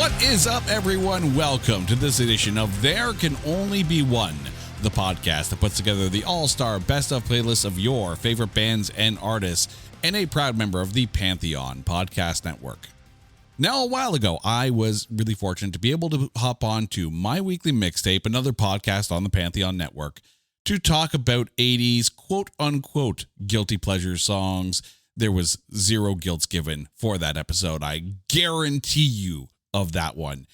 What is up, everyone? Welcome to this edition of There Can Only Be One, the podcast that puts together the all-star best-of playlists of your favorite bands and artists, and a proud member of the Pantheon Podcast Network. Now, a while ago, I was really fortunate to be able to hop on to My Weekly Mixtape, another podcast on the Pantheon Network, to talk about 80s quote-unquote guilty pleasure songs. There was zero guilt given for that episode, I guarantee you of that one.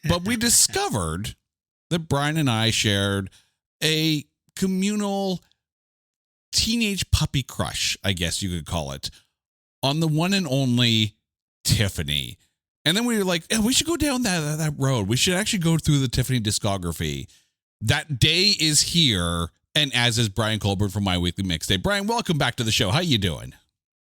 But we discovered that Brian and I shared a communal teenage puppy crush, I guess you could call it, on the one and only Tiffany. And then we were like, we should go down that road. We should actually go through the Tiffany discography. That day is here, and as is Brian Colburn from My Weekly Mixtape. Brian, welcome back to the show. How you doing?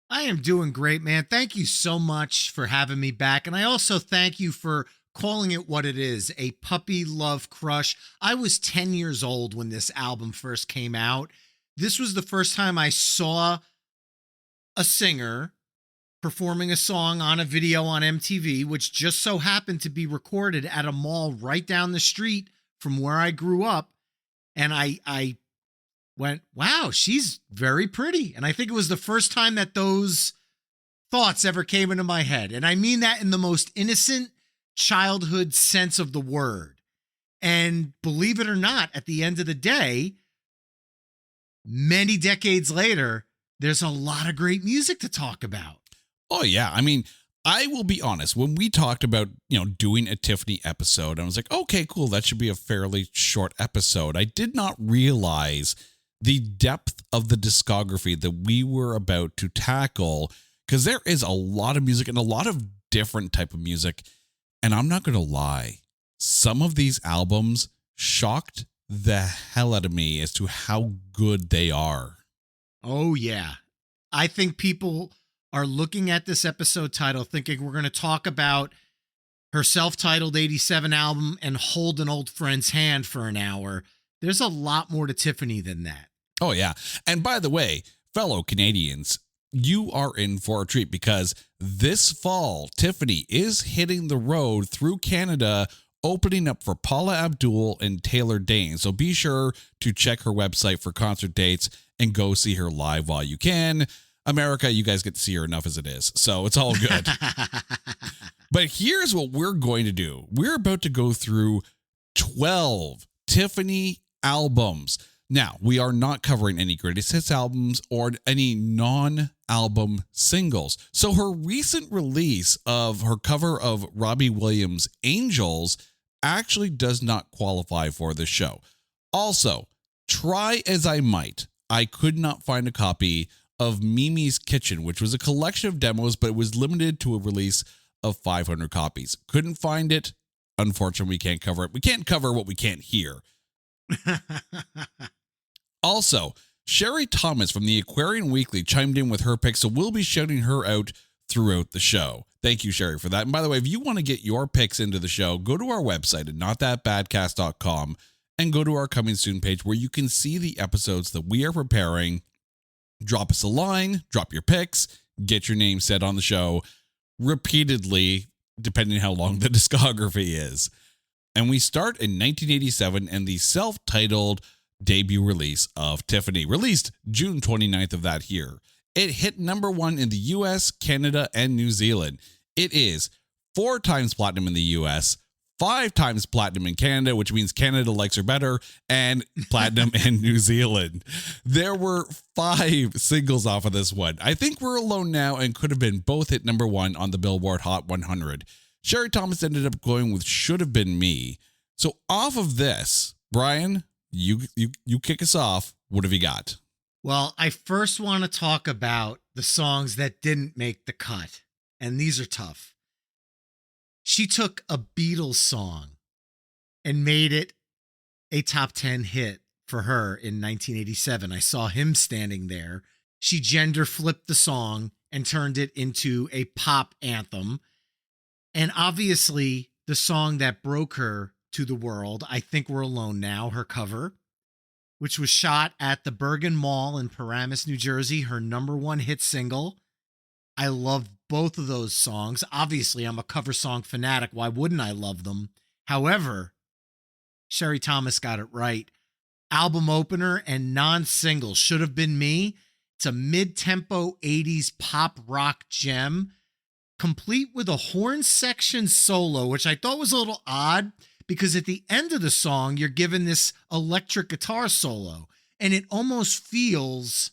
I am doing great, man. Thank you so much for having me back. And I also thank you for calling it what it is, a puppy love crush. I was 10 years old when this album first came out. This was the first time I saw a singer performing a song on a video on MTV, which just so happened to be recorded at a mall right down the street from where I grew up. And I went, wow, she's very pretty. And I think it was the first time that those thoughts ever came into my head. And I mean that in the most innocent childhood sense of the word. And believe it or not, at the end of the day, many decades later, there's a lot of great music to talk about. Oh, yeah. I mean, I will be honest. When we talked about, doing a Tiffany episode, I was like, okay, cool. That should be a fairly short episode. I did not realize the depth of the discography that we were about to tackle, because there is a lot of music and a lot of different type of music. And I'm not going to lie, some of these albums shocked the hell out of me as to how good they are. Oh, yeah. I think people are looking at this episode title thinking we're going to talk about her self-titled 87 album and hold an old friend's hand for an hour. There's a lot more to Tiffany than that. Oh, yeah. And by the way, fellow Canadians, you are in for a treat, because this fall, Tiffany is hitting the road through Canada, opening up for Paula Abdul and Taylor Dane. So be sure to check her website for concert dates and go see her live while you can. America, you guys get to see her enough as it is, so it's all good. But here's what we're going to do. We're about to go through 12 Tiffany albums. Now, we are not covering any greatest hits albums or any non-album singles. So her recent release of her cover of Robbie Williams' Angels actually does not qualify for the show. Also, try as I might, I could not find a copy of Mimi's Kitchen, which was a collection of demos, but it was limited to a release of 500 copies. Couldn't find it. Unfortunately, we can't cover it. We can't cover what we can't hear. Also, Sherry Thomas from the Aquarian Weekly chimed in with her pick, so we'll be shouting her out throughout the show. Thank you, Sherry, for that. And by the way, if you want to get your picks into the show, go to our website at notthatbadcast.com and go to our coming soon page where you can see the episodes that we are preparing. Drop us a line, drop your picks, get your name said on the show repeatedly, depending how long the discography is. And we start in 1987 and the self-titled debut release of Tiffany, released June 29th of that year. It hit number one in the US, Canada, and New Zealand. It is 4 times platinum in the US, 5 times platinum in Canada, which means Canada likes her better, and platinum in New Zealand. There were 5 singles off of this one. I Think We're Alone Now and Could Have Been both hit number one on the Billboard Hot 100. Sherry Thomas ended up going with Should Have Been Me. So off of this, Brian, you kick us off. What have you got? Well, I first want to talk about the songs that didn't make the cut, and these are tough. She took a Beatles song and made it a top 10 hit for her in 1987. I saw Him Standing There. She gender flipped the song and turned it into a pop anthem. And obviously, the song that broke her to the world, I Think We're Alone Now, her cover, which was shot at the Bergen Mall in Paramus, New Jersey, her number one hit single. I love both of those songs. Obviously, I'm a cover song fanatic. Why wouldn't I love them? However, Sherry Thomas got it right. Album opener and non-single Should Have Been Me. It's a mid-tempo 80s pop rock gem, complete with a horn section solo, which I thought was a little odd because at the end of the song, you're given this electric guitar solo, and it almost feels,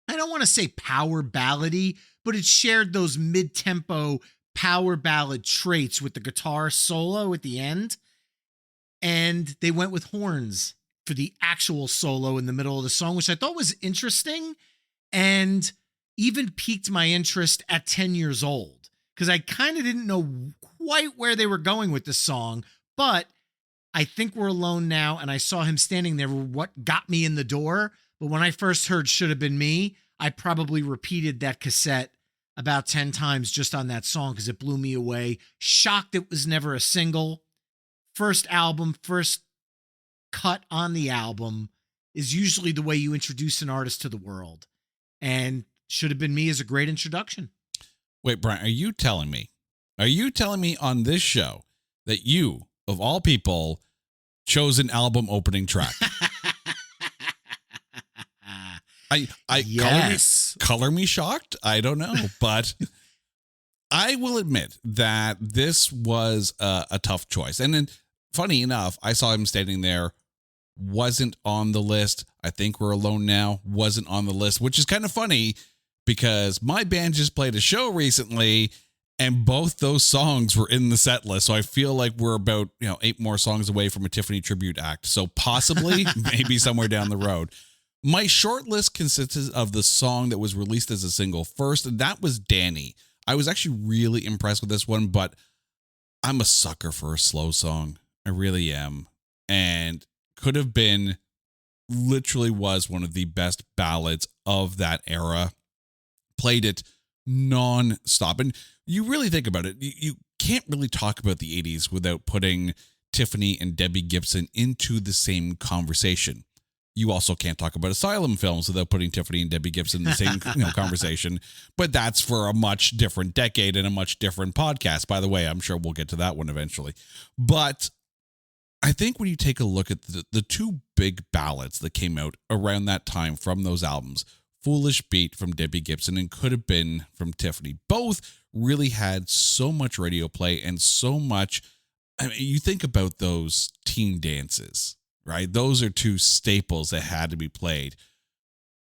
I don't want to say power ballady, but it shared those mid-tempo power ballad traits with the guitar solo at the end. And they went with horns for the actual solo in the middle of the song, which I thought was interesting and even piqued my interest at 10 years old because I kind of didn't know quite where they were going with this song. But I Think We're Alone Now, and I saw him standing there, what got me in the door. But when I first heard Should Have Been Me, I probably repeated that cassette about 10 times just on that song because it blew me away. Shocked it was never a single. First album, first cut on the album is usually the way you introduce an artist to the world. And Should Have Been Me is a great introduction. Wait, Brian, are you telling me on this show that you, of all people, chose an album opening track? Yes. Color me shocked. I don't know, but I will admit that this was a tough choice. And then, funny enough, I saw him standing there, wasn't on the list. I Think We're Alone Now wasn't on the list, which is kind of funny because my band just played a show recently and both those songs were in the set list. So I feel like we're about, 8 more songs away from a Tiffany tribute act. So possibly, maybe somewhere down the road. My short list consisted of the song that was released as a single first, and that was Danny. I was actually really impressed with this one, but I'm a sucker for a slow song. I really am. And Could Have Been literally was one of the best ballads of that era. Played it non-stop. And you really think about it, you can't really talk about the 80s without putting Tiffany and Debbie Gibson into the same conversation. You also can't talk about asylum films without putting Tiffany and Debbie Gibson in the same conversation. But that's for a much different decade and a much different podcast. By the way, I'm sure we'll get to that one eventually. But I think when you take a look at the two big ballads that came out around that time from those albums, Foolish Beat from Debbie Gibson and Could Have Been from Tiffany, both really had so much radio play and so much. I mean, you think about those teen dances, right? Those are two staples that had to be played.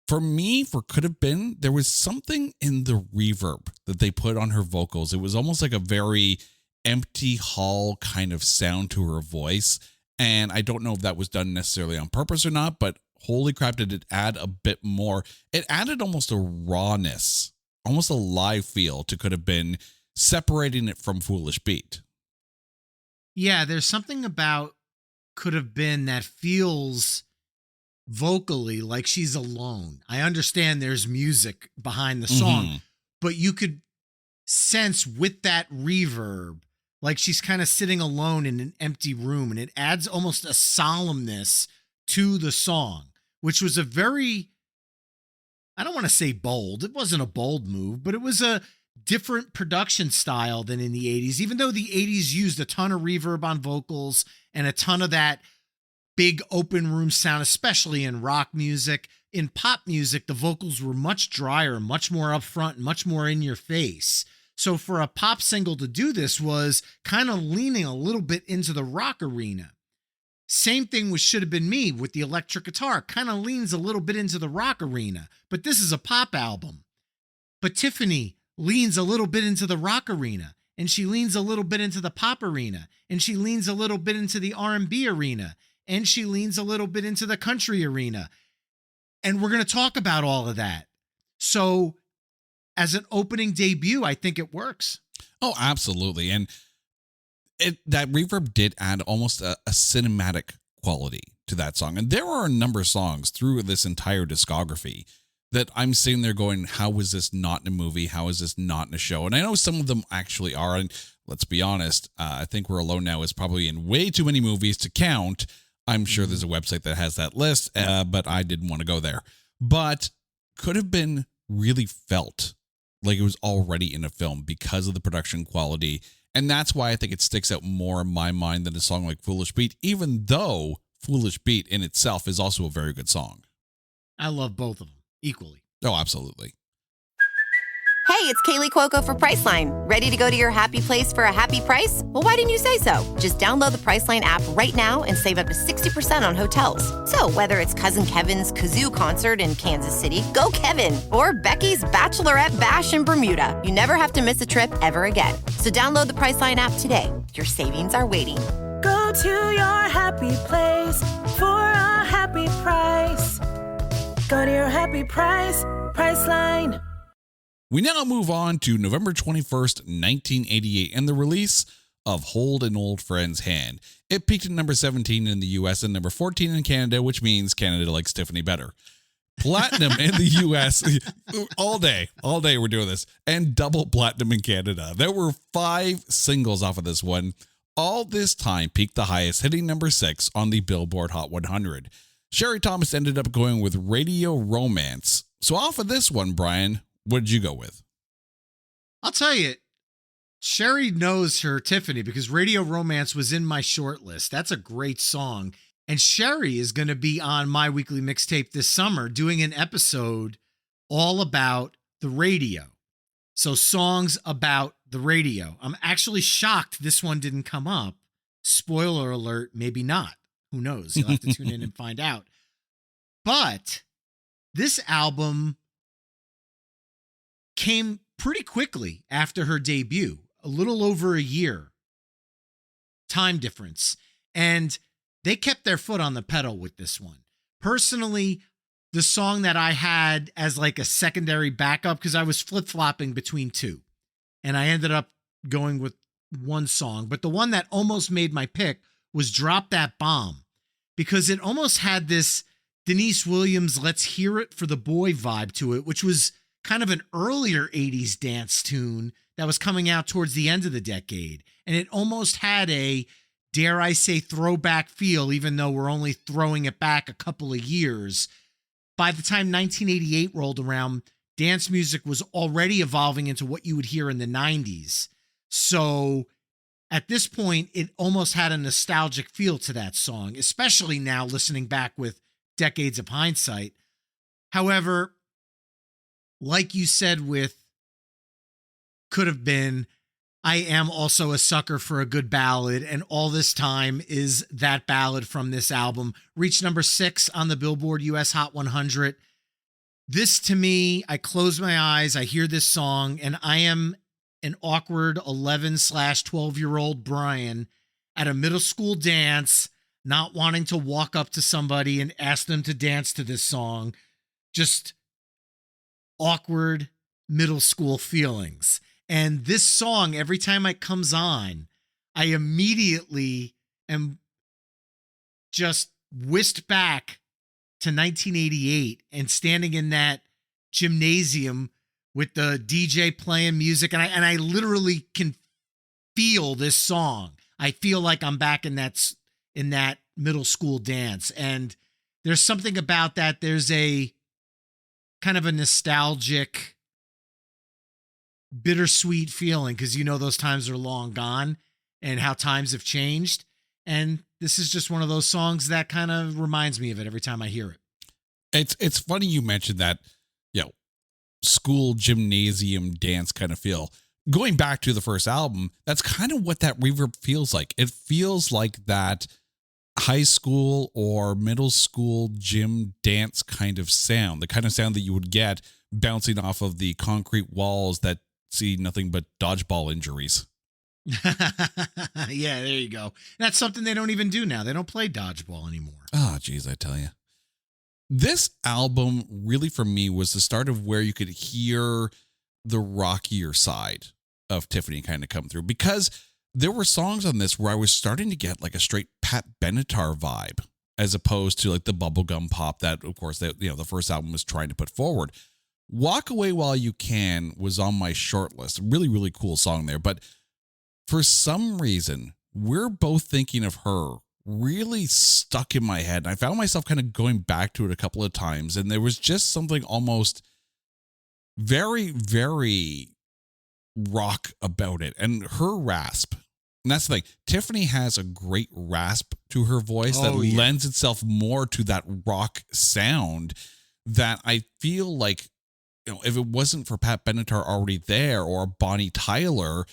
For me, for Could Have Been, there was something in the reverb that they put on her vocals. It was almost like a very empty hall kind of sound to her voice. And I don't know if that was done necessarily on purpose or not, but holy crap, did it add a bit more. It added almost a rawness, almost a live feel to Could Have Been, separating it from Foolish Beat. Yeah, there's something about Could Have Been that feels vocally like she's alone. I understand there's music behind the song, but you could sense with that reverb like she's kind of sitting alone in an empty room, and it adds almost a solemnness to the song, which was a very, I don't want to say bold. It wasn't a bold move, but it was a different production style than in the 80s, even though the 80s used a ton of reverb on vocals and a ton of that big open room sound, especially in rock music. In pop music, the vocals were much drier, much more upfront, much more in your face. So for a pop single to do this was kind of leaning a little bit into the rock arena. Same thing with Should Have Been Me with the electric guitar, kind of leans a little bit into the rock arena, but this is a pop album. But Tiffany leans a little bit into the rock arena, and she leans a little bit into the pop arena, and she leans a little bit into the R&B arena, and she leans a little bit into the country arena. And we're going to talk about all of that. So as an opening debut, I think it works. Oh, absolutely. And that reverb did add almost a cinematic quality to that song. And there are a number of songs through this entire discography that I'm sitting there going, how is this not in a movie? How is this not in a show? And I know some of them actually are. And let's be honest, I Think We're Alone Now is probably in way too many movies to count. I'm sure there's a website that has that list, but I didn't want to go there. But Could Have Been really felt like it was already in a film because of the production quality. And that's why I think it sticks out more in my mind than a song like Foolish Beat, even though Foolish Beat in itself is also a very good song. I love both of them equally. Oh, absolutely. Hey, it's Kaylee Cuoco for Priceline. Ready to go to your happy place for a happy price? Well, why didn't you say so? Just download the Priceline app right now and save up to 60% on hotels. So whether it's Cousin Kevin's Kazoo concert in Kansas City, go Kevin, or Becky's Bachelorette Bash in Bermuda, you never have to miss a trip ever again. So download the Priceline app today. Your savings are waiting. Go to your happy place for a happy price. Go to your happy price, Priceline. We now move on to November 21st, 1988, and the release of Hold an Old Friend's Hand. It peaked at number 17 in the US and number 14 in Canada, which means Canada likes Tiffany better. Platinum in the US, all day we're doing this, and double platinum in Canada. There were 5 singles off of this one. All this time peaked the highest, hitting number 6 on the Billboard Hot 100. Sherry Thomas ended up going with Radio Romance. So off of this one, Brian, what did you go with? I'll tell you, Sherry knows her Tiffany because Radio Romance was in my short list. That's a great song. And Sherry is going to be on My Weekly Mixtape this summer doing an episode all about the radio. So songs about the radio. I'm actually shocked this one didn't come up. Spoiler alert, maybe not. Who knows? You'll have to tune in and find out. But this album came pretty quickly after her debut, a little over a year time difference. And they kept their foot on the pedal with this one. Personally, the song that I had as like a secondary backup, because I was flip-flopping between two, and I ended up going with one song, but the one that almost made my pick was Drop That Bomb, because it almost had this Denise Williams Let's Hear It for the Boy vibe to it, which was kind of an earlier 80s dance tune that was coming out towards the end of the decade. And it almost had a, dare I say, throwback feel, even though we're only throwing it back a couple of years. By the time 1988 rolled around, dance music was already evolving into what you would hear in the 90s. So at this point, it almost had a nostalgic feel to that song, especially now listening back with decades of hindsight. However, like you said with Could Have Been, I am also a sucker for a good ballad, and All This Time is that ballad from this album. Reached number 6 on the Billboard US Hot 100. This, to me, I close my eyes, I hear this song, and I am an awkward 11/12-year-old Brian at a middle school dance, not wanting to walk up to somebody and ask them to dance to this song. Just awkward middle school feelings. And this song, every time it comes on, I immediately am just whisked back to 1988 and standing in that gymnasium with the DJ playing music. And I literally can feel this song. I feel like I'm back in that middle school dance. And there's something about that. There's a kind of a nostalgic, bittersweet feeling, because you know those times are long gone and how times have changed. And this is just one of those songs that kind of reminds me of it every time I hear it. It's funny you mentioned that, school gymnasium dance kind of feel. Going back to the first album, that's kind of what that reverb feels like. It feels like that high school or middle school gym dance kind of sound, the kind of sound that you would get bouncing off of the concrete walls that see nothing but dodgeball injuries. Yeah, there you go. That's something they don't even do now. They don't play dodgeball anymore. Oh, geez, I tell you. This album really, for me, was the start of where you could hear the rockier side of Tiffany kind of come through, because there were songs on this where I was starting to get like a straight Pat Benatar vibe, as opposed to like the bubblegum pop that, of course, the first album was trying to put forward. Walk Away While You Can was on my short list. Really, really cool song there. But for some reason, we're both thinking of her really stuck in my head. And I found myself kind of going back to it a couple of times. And there was just something almost Very, very rock about it. And her rasp, and that's the thing, Tiffany has a great rasp to her voice that lends itself more to that rock sound that I feel like, if it wasn't for Pat Benatar already there or Bonnie Tyler,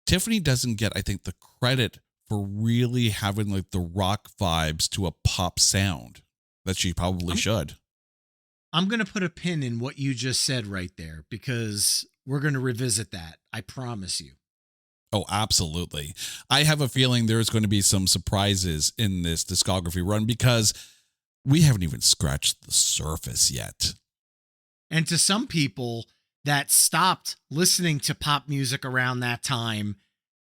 Tiffany doesn't get, I think, the credit for really having like the rock vibes to a pop sound that she probably should. I'm going to put a pin in what you just said right there because we're going to revisit that. I promise you. Oh, absolutely. I have a feeling there's going to be some surprises in this discography run because we haven't even scratched the surface yet. And to some people that stopped listening to pop music around that time,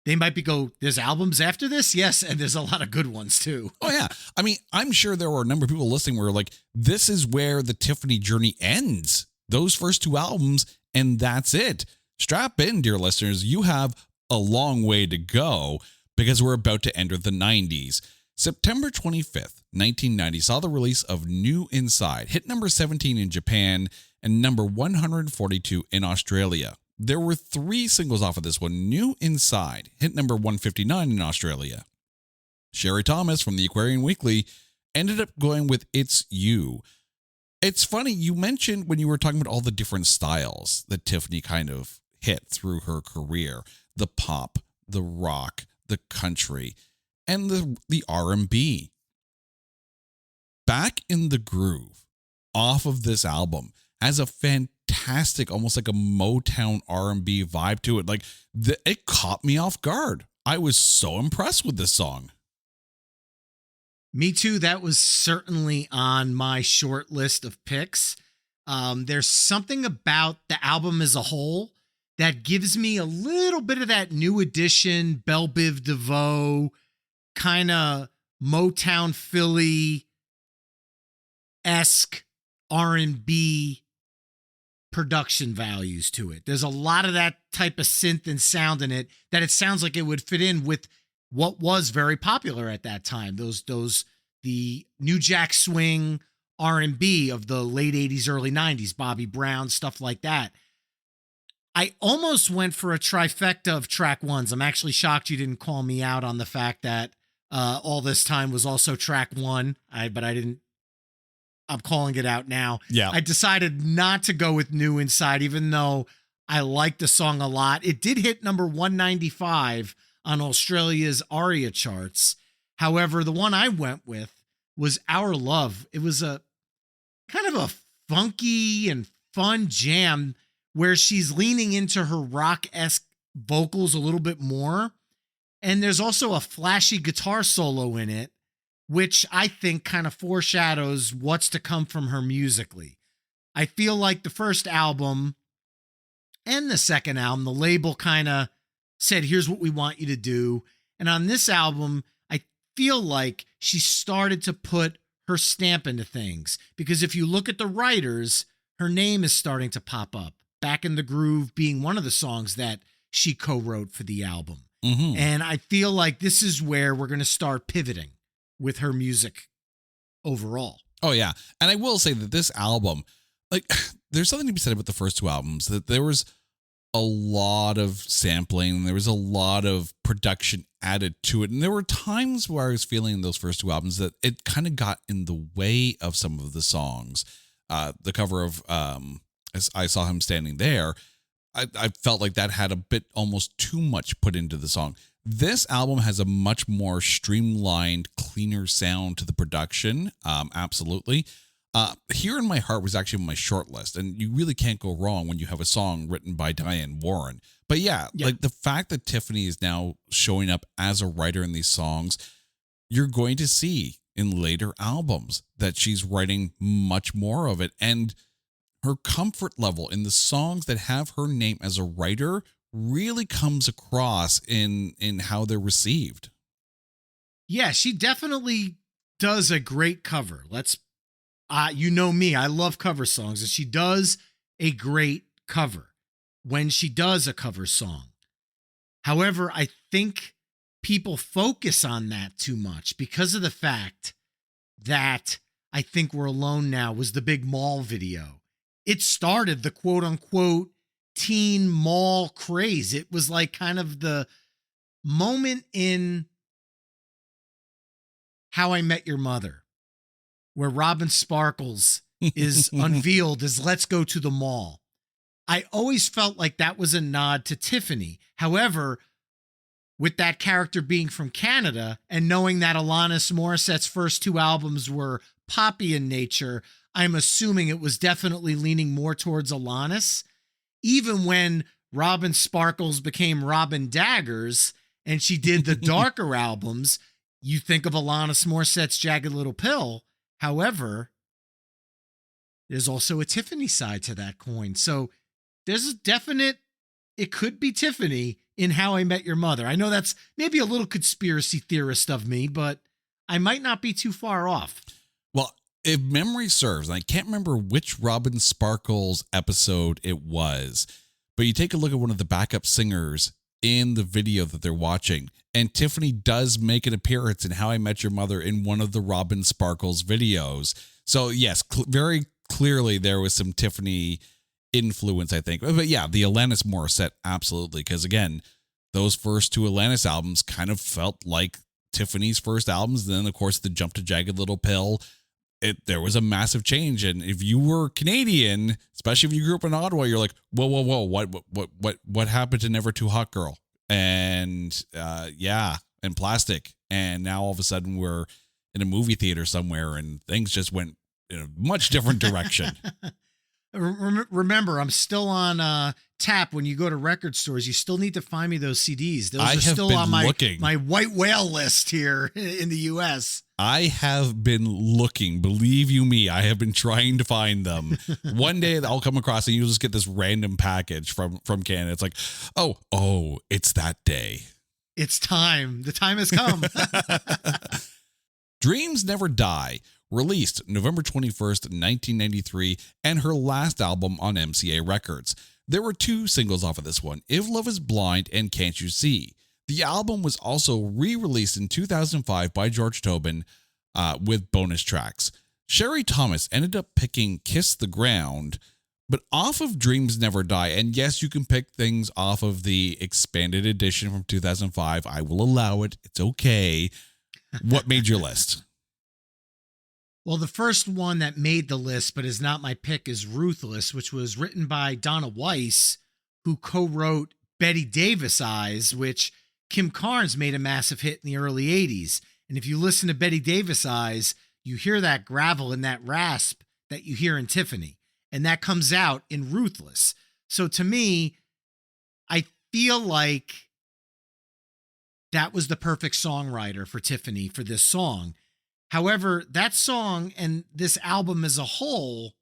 they might there's albums after this? Yes, and there's a lot of good ones too. Oh, yeah. I mean, I'm sure there were a number of people listening where like, this is where the Tiffany journey ends. Those first two albums, and that's it. Strap in, dear listeners. You have a long way to go because we're about to enter the 90s. September 25th, 1990 saw the release of New Inside, hit number 17 in Japan and number 142 in Australia. There were 3 singles off of this one. New Inside hit number 159 in Australia. Sherry Thomas from the Aquarian Weekly ended up going with It's You. It's funny, you mentioned when you were talking about all the different styles that Tiffany kind of hit through her career, the pop, the rock, the country, and the R&B. Back in the Groove off of this album has a fantastic, almost like a Motown R&B vibe to it. Like it caught me off guard. I was so impressed with this song. Me too. That was certainly on my short list of picks. There's something about the album as a whole that gives me a little bit of that New Edition, Belle Biv DeVoe, kind of Motown Philly-esque R&B production values to it. There's a lot of that type of synth and sound in it that it sounds like it would fit in with what was very popular at that time. The New Jack Swing R&B of the late 80s, early 90s, Bobby Brown, stuff like that. I almost went for a trifecta of track ones. I'm actually shocked you didn't call me out on the fact that All This Time was also track one. But I didn't. I'm calling it out now. Yeah. I decided not to go with New Inside, even though I like the song a lot. It did hit number 195 on Australia's ARIA charts. However, the one I went with was Our Love. It was a kind of a funky and fun jam where she's leaning into her rock-esque vocals a little bit more. And there's also a flashy guitar solo in it, which I think kind of foreshadows what's to come from her musically. I feel like the first album and the second album, the label kind of said, here's what we want you to do. And on this album, I feel like she started to put her stamp into things. Because if you look at the writers, her name is starting to pop up. Back in the Groove being one of the songs that she co-wrote for the album. Mm-hmm. And I feel like this is where we're going to start pivoting with her music overall. Oh, yeah. And I will say that this album, like, there's something to be said about the first two albums, that there was a lot of sampling. There was a lot of production added to it. And there were times where I was feeling in those first two albums that it kind of got in the way of some of the songs. The cover of As I Saw Him Standing There, I felt like that had a bit almost too much put into the song. This album has a much more streamlined, cleaner sound to the production. Absolutely. Here in My Heart was actually on my short list, and you really can't go wrong when you have a song written by Diane Warren. But yeah, like the fact that Tiffany is now showing up as a writer in these songs, you're going to see in later albums that she's writing much more of it. And her comfort level in the songs that have her name as a writer really comes across in how they're received. Yeah, she definitely does a great cover. You know me, I love cover songs, and she does a great cover when she does a cover song. However, I think people focus on that too much because of the fact that I Think We're Alone Now was the big mall video. it started the quote unquote teen mall craze. It was like kind of the moment in How I Met Your Mother, where Robin Sparkles is unveiled as "Let's go to the mall." I always felt like that was a nod to Tiffany. However, with that character being from Canada and knowing that Alanis Morissette's first two albums were poppy in nature, I'm assuming it was definitely leaning more towards Alanis. Even when Robin Sparkles became Robin Daggers and she did the darker albums, you think of Alanis Morissette's Jagged Little Pill. However, there's also a Tiffany side to that coin. So there's a definite, it could be Tiffany in How I Met Your Mother. I know that's maybe a little conspiracy theorist of me, but I might not be too far off. Well, if memory serves, and I can't remember which Robin Sparkles episode it was, but you take a look at one of the backup singers in the video that they're watching, and Tiffany does make an appearance in How I Met Your Mother in one of the Robin Sparkles videos. So yes, very clearly there was some Tiffany influence, I think. But yeah, the Alanis Morissette, absolutely. Because again, those first two Alanis albums kind of felt like Tiffany's first albums. And then of course the jump to Jagged Little Pill, there was a massive change. And if you were Canadian, especially if you grew up in Ottawa, you're like, whoa, what happened to Never Too Hot Girl? And and Plastic. And now all of a sudden we're in a movie theater somewhere and things just went in a much different direction. Remember, I'm still on tap. When you go to record stores, you still need to find me those CDs. Those are still on my white whale list here in the U.S. I have been looking. Believe you me, I have been trying to find them. One day I'll come across and you'll just get this random package from Canada. It's like, oh, it's that day. It's time. The time has come. Dreams Never Die, released November 21st, 1993, and her last album on MCA Records. There were two singles off of this one, If Love Is Blind and Can't You See. The album was also re-released in 2005 by George Tobin with bonus tracks. Sherry Thomas ended up picking Kiss the Ground, but off of Dreams Never Die, and yes, you can pick things off of the expanded edition from 2005. I will allow it. It's okay. What made your list? Well, the first one that made the list, but is not my pick, is Ruthless, which was written by Donna Weiss, who co-wrote Betty Davis Eyes, which Kim Carnes made a massive hit in the early 80s. And if you listen to Betty Davis Eyes, you hear that gravel and that rasp that you hear in Tiffany. And that comes out in Ruthless. So to me, I feel like that was the perfect songwriter for Tiffany for this song. However, that song and this album as a whole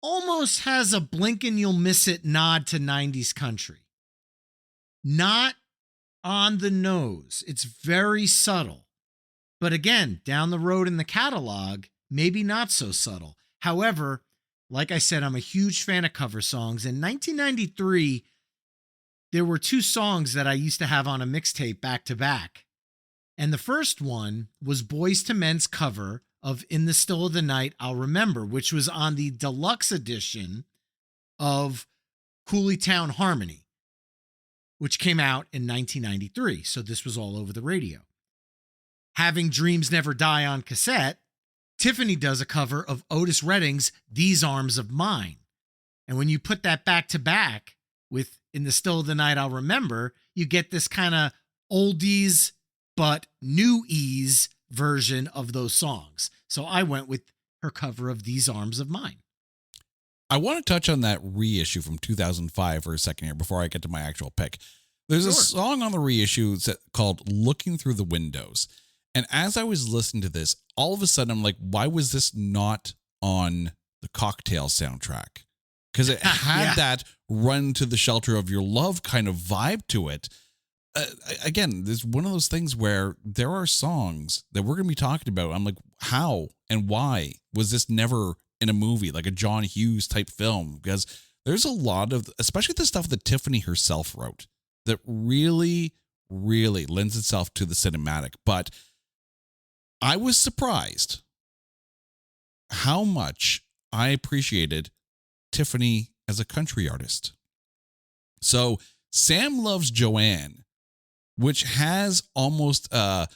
almost has a blink and you'll miss it nod to 90s country. Not on the nose. It's very subtle. But again, down the road in the catalog, maybe not so subtle. However, like I said, I'm a huge fan of cover songs. In 1993, there were two songs that I used to have on a mixtape back to back. And the first one was Boyz II Men's cover of In the Still of the Night, I'll Remember, which was on the deluxe edition of Cooleytown Harmony, which came out in 1993. So this was all over the radio. Having Dreams Never Die on cassette, Tiffany does a cover of Otis Redding's These Arms of Mine. And when you put that back to back with In the Still of the Night, I'll Remember, you get this kind of oldies but new ease version of those songs. So I went with her cover of These Arms of Mine. I want to touch on that reissue from 2005 for a second here before I get to my actual pick. There's a song on the reissue called Looking Through the Windows. And as I was listening to this, all of a sudden I'm like, why was this not on the Cocktail soundtrack? Because it had that Run to the Shelter of Your Love kind of vibe to it. Again, there's one of those things where there are songs that we're going to be talking about. I'm like, how and why was this never in a movie, like a John Hughes type film? Because there's a lot of, especially the stuff that Tiffany herself wrote, that really, really lends itself to the cinematic. But I was surprised how much I appreciated Tiffany as a country artist. So Sam Loves Joanne, which has almost a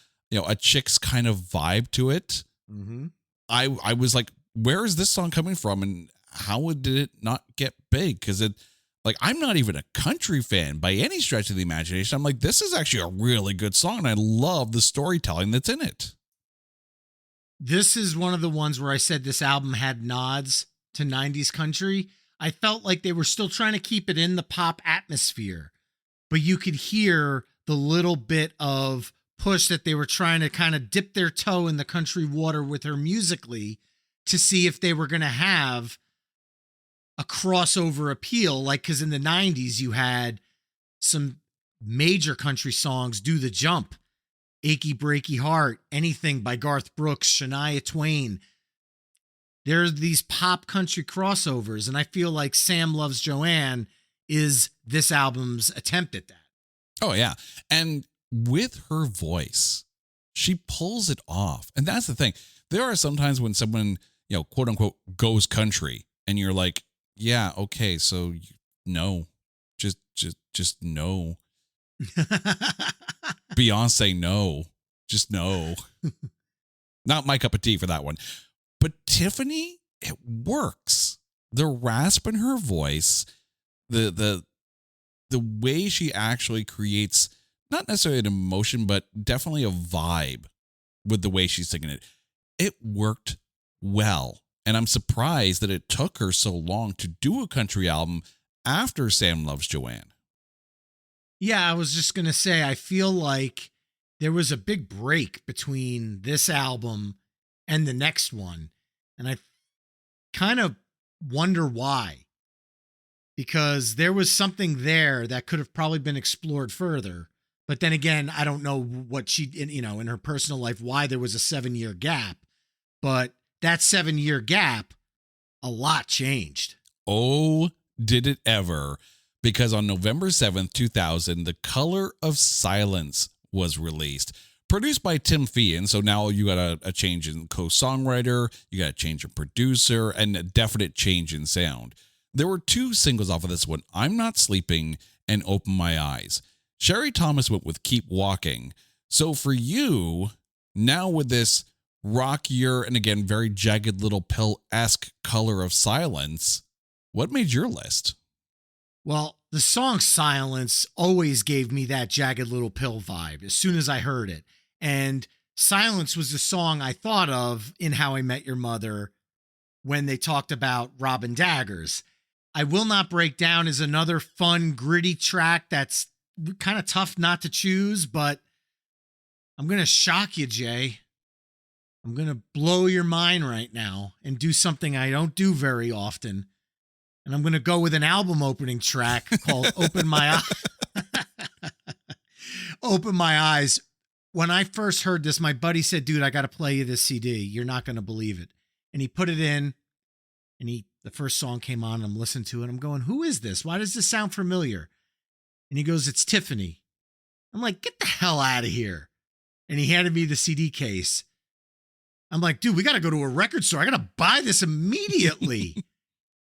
chick's kind of vibe to it. Mm-hmm. I was like, where is this song coming from, and how did it not get big? Because I'm not even a country fan by any stretch of the imagination. I'm like, this is actually a really good song, and I love the storytelling that's in it. This is one of the ones where I said this album had nods to 90s country. I felt like they were still trying to keep it in the pop atmosphere, but you could hear the little bit of push that they were trying to kind of dip their toe in the country water with her musically to see if they were going to have a crossover appeal. Like, because in the 90s, you had some major country songs do the jump. Achy Breaky Heart, Anything by Garth Brooks, Shania Twain. There's these pop country crossovers, and I feel like Sam Loves Joanne is this album's attempt at that. Oh, yeah. And with her voice, she pulls it off. And that's the thing. There are sometimes when someone, quote unquote, goes country, and you're like, yeah, okay, so no, just no. Beyonce, no, just no. Not my cup of tea for that one. But Tiffany, it works. The rasp in her voice, the way she actually creates not necessarily an emotion, but definitely a vibe with the way she's singing it. It worked well. And I'm surprised that it took her so long to do a country album after Sam Loves Joanne. Yeah, I was just going to say, I feel like there was a big break between this album and the next one. And I kind of wonder why. Because there was something there that could have probably been explored further. But then again, I don't know what she, in her personal life, why there was a 7-year gap. But that 7-year gap, a lot changed. Oh, did it ever? Because on November 7th, 2000, The Color of Silence was released. Produced by Tim Feehan, so now you got a change in co-songwriter, you got a change in producer, and a definite change in sound. There were 2 singles off of this one, I'm Not Sleeping and Open My Eyes. Sherry Thomas went with Keep Walking. So for you, now with this rockier and again, very Jagged Little Pill-esque Color of Silence, what made your list? Well, the song Silence always gave me that Jagged Little Pill vibe as soon as I heard it. And Silence was the song I thought of in How I Met Your Mother when they talked about Robin Daggers. I Will Not Break Down is another fun, gritty track that's kind of tough not to choose, but I'm going to shock you, Jay. I'm going to blow your mind right now and do something I don't do very often. And I'm going to go with an album opening track called Open My Eyes. Open My Eyes. When I first heard this, my buddy said, dude, I got to play you this CD. You're not going to believe it. And he put it in, and the first song came on, and I'm listening to it. I'm going, who is this? Why does this sound familiar? And he goes, it's Tiffany. I'm like, get the hell out of here. And he handed me the CD case. I'm like, dude, we got to go to a record store. I got to buy this immediately.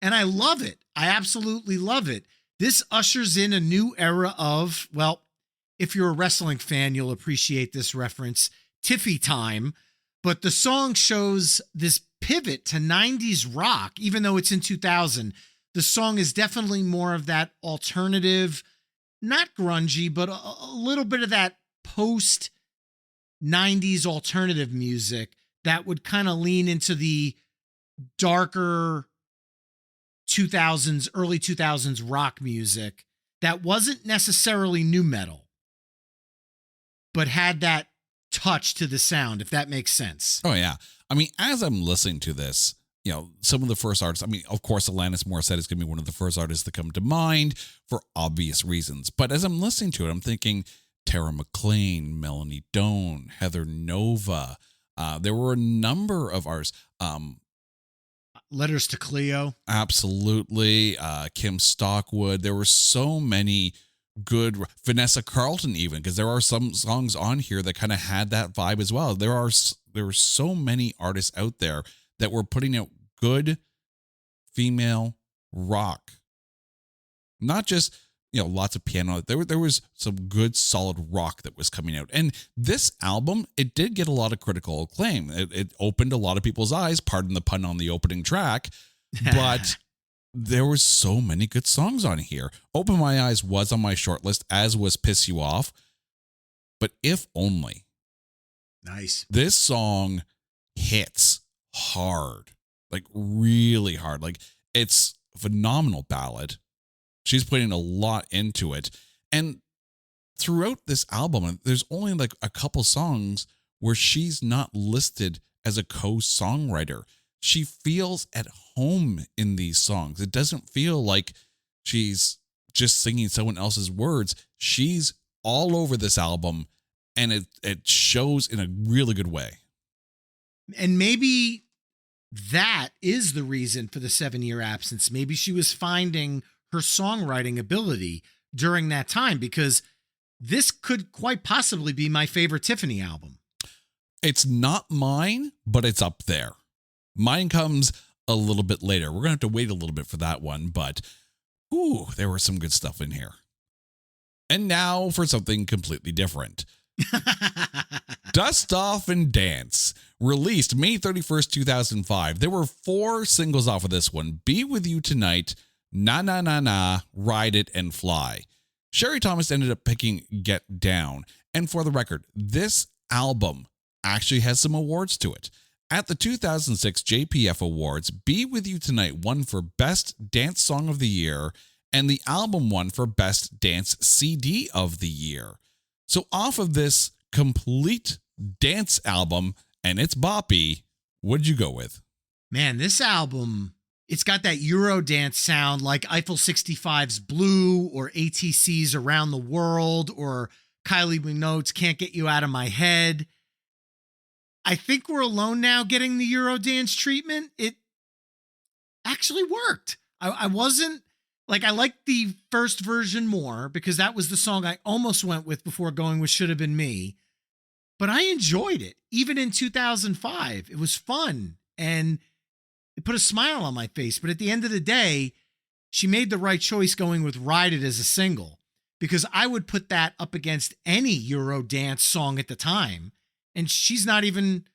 And I love it. I absolutely love it. This ushers in a new era of, well, if you're a wrestling fan, you'll appreciate this reference, Tiffy time. But the song shows this pivot to 90s rock, even though it's in 2000. The song is definitely more of that alternative, not grungy, but a little bit of that post 90s alternative music that would kind of lean into the darker 2000s, early 2000s rock music that wasn't necessarily nu metal, but had that touch to the sound, if that makes sense. Oh, yeah. I mean, as I'm listening to this, some of the first artists, I mean, of course, Alanis Morissette is going to be one of the first artists that come to mind for obvious reasons. But as I'm listening to it, I'm thinking Tara McClain, Melanie Doan, Heather Nova. There were a number of artists. Letters to Cleo. Absolutely. Kim Stockwood. There were so many good, Vanessa Carlton even, because there are some songs on here that kind of had that vibe as well. There were so many artists out there that were putting out good female rock. Not just, lots of piano. There was some good solid rock that was coming out. And this album, it did get a lot of critical acclaim. It opened a lot of people's eyes, pardon the pun on the opening track, but there was so many good songs on here. Open My Eyes was on my short list, as was Piss You Off. But If Only. Nice. This song hits hard, like really hard. Like, it's a phenomenal ballad. She's putting a lot into it. And throughout this album, there's only like a couple songs where she's not listed as a co-songwriter. She feels at home in these songs. It doesn't feel like she's just singing someone else's words. She's all over this album, and it shows in a really good way. And maybe that is the reason for the 7-year absence. Maybe she was finding her songwriting ability during that time, because this could quite possibly be my favorite Tiffany album. It's not mine, but it's up there. Mine comes a little bit later. We're going to have to wait a little bit for that one, but there was some good stuff in here. And now for something completely different. Dust Off and Dance, released May 31st, 2005. There were 4 singles off of this one: Be With You Tonight, Na Na Na Na, Ride It, and Fly. Sherry Thomas ended up picking Get Down. And for the record, this album actually has some awards to it. At the 2006 JPF Awards, Be With You Tonight won for Best Dance Song of the Year, and the album won for Best Dance CD of the Year. So off of this complete dance album, and it's boppy, what'd you go with? Man, this album, it's got that Eurodance sound like Eiffel 65's Blue, or ATC's Around the World, or Kylie Minogue's Can't Get You Out of My Head. I think We're Alone Now getting the Eurodance treatment. It actually worked. I wasn't, like, I liked the first version more because that was the song I almost went with before going with Should Have Been Me. But I enjoyed it. Even in 2005, it was fun and it put a smile on my face. But at the end of the day, she made the right choice going with Ride It as a single, because I would put that up against any Eurodance song at the time. And she's not even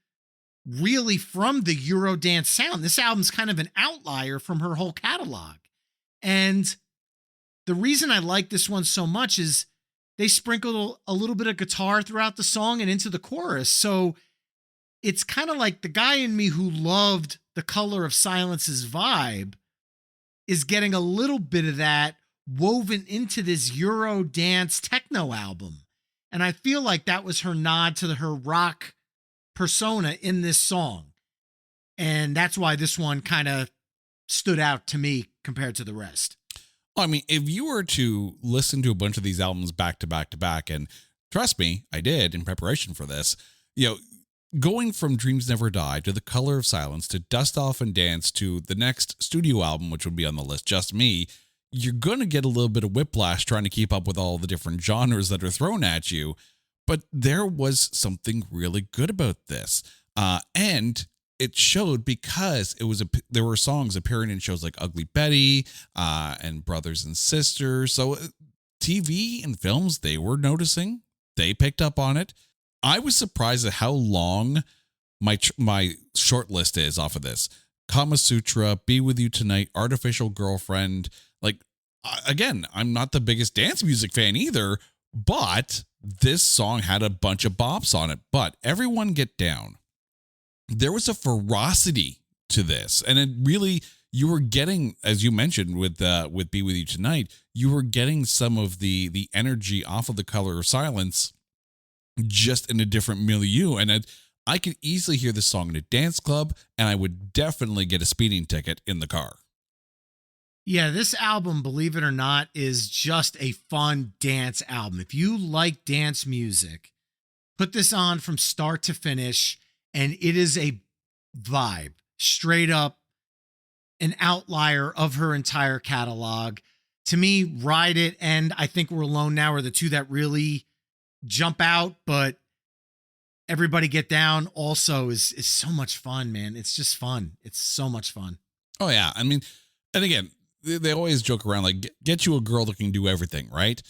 really from the Eurodance sound. This album's kind of an outlier from her whole catalog. And the reason I like this one so much is they sprinkled a little bit of guitar throughout the song and into the chorus. So it's kind of like the guy in me who loved The Color of Silence's vibe is getting a little bit of that woven into this Euro dance techno album. And I feel like that was her nod to her rock persona in this song. And that's why this one kind of stood out to me compared to the rest. I mean, if you were to listen to a bunch of these albums back to back to back, and trust me, I did in preparation for this, going from Dreams Never Die to The Color of Silence to Dust Off and Dance to the next studio album, which would be on the list, Just Me, you're going to get a little bit of whiplash trying to keep up with all the different genres that are thrown at you. But there was something really good about this. And it showed because there were songs appearing in shows like Ugly Betty and Brothers and Sisters. So TV and films, they were noticing. They picked up on it. I was surprised at how long my short list is off of this. Kama Sutra, Be With You Tonight, Artificial Girlfriend. Like, again, I'm not the biggest dance music fan either, but this song had a bunch of bops on it. But Everyone Get Down. There was a ferocity to this, and it really, you were getting, as you mentioned with Be With You Tonight, you were getting some of the energy off of The Color of Silence, just in a different milieu. And I could easily hear this song in a dance club, and I would definitely get a speeding ticket in the car. Yeah, this album, believe it or not, is just a fun dance album. If you like dance music, put this on from start to finish, and it is a vibe, straight up an outlier of her entire catalog. To me, Ride It and I Think We're Alone Now are the two that really jump out, but Everybody Get Down also is so much fun, man. It's just fun. It's so much fun. Oh, yeah. I mean, and again, they always joke around like, get you a girl that can do everything, right?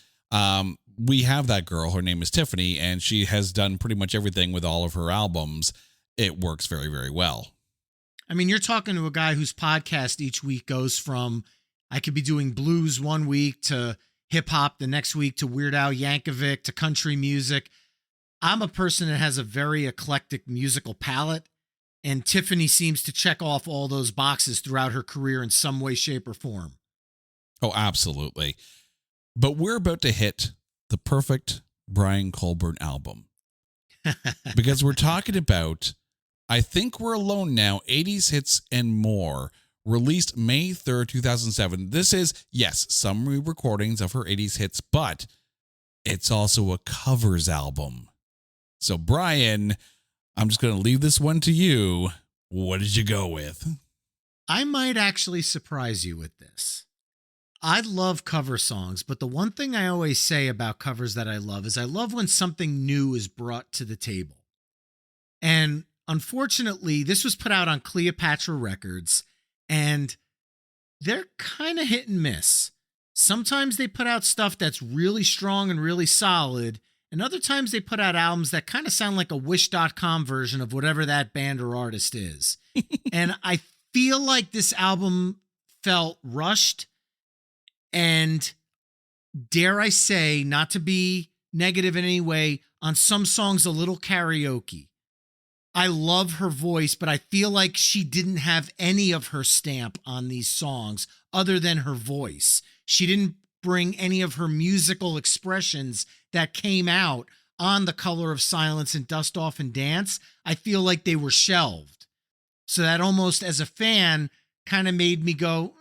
We have that girl. Her name is Tiffany, and she has done pretty much everything with all of her albums. It works very, very well. I mean, you're talking to a guy whose podcast each week goes from, I could be doing blues one week to hip hop the next week to Weird Al Yankovic to country music. I'm a person that has a very eclectic musical palette, and Tiffany seems to check off all those boxes throughout her career in some way, shape, or form. Oh, absolutely. But we're about to hit the perfect Brian Colburn album because we're talking about I Think We're Alone Now, 80s Hits and More, released May 3rd, 2007. This is, yes, some re-recordings of her 80s hits, but it's also a covers album. So, Brian, I'm just going to leave this one to you. What did you go with? I might actually surprise you with this. I love cover songs, but the one thing I always say about covers that I love is I love when something new is brought to the table. And unfortunately, this was put out on Cleopatra Records, and they're kind of hit and miss. Sometimes they put out stuff that's really strong and really solid, and other times they put out albums that kind of sound like a Wish.com version of whatever that band or artist is. And I feel like this album felt rushed and, dare I say, not to be negative in any way, on some songs a little karaoke. I love her voice, but I feel like she didn't have any of her stamp on these songs other than her voice. She didn't bring any of her musical expressions that came out on The Color of Silence and Dust Off and Dance. I feel like they were shelved. So that almost, as a fan, kind of made me go,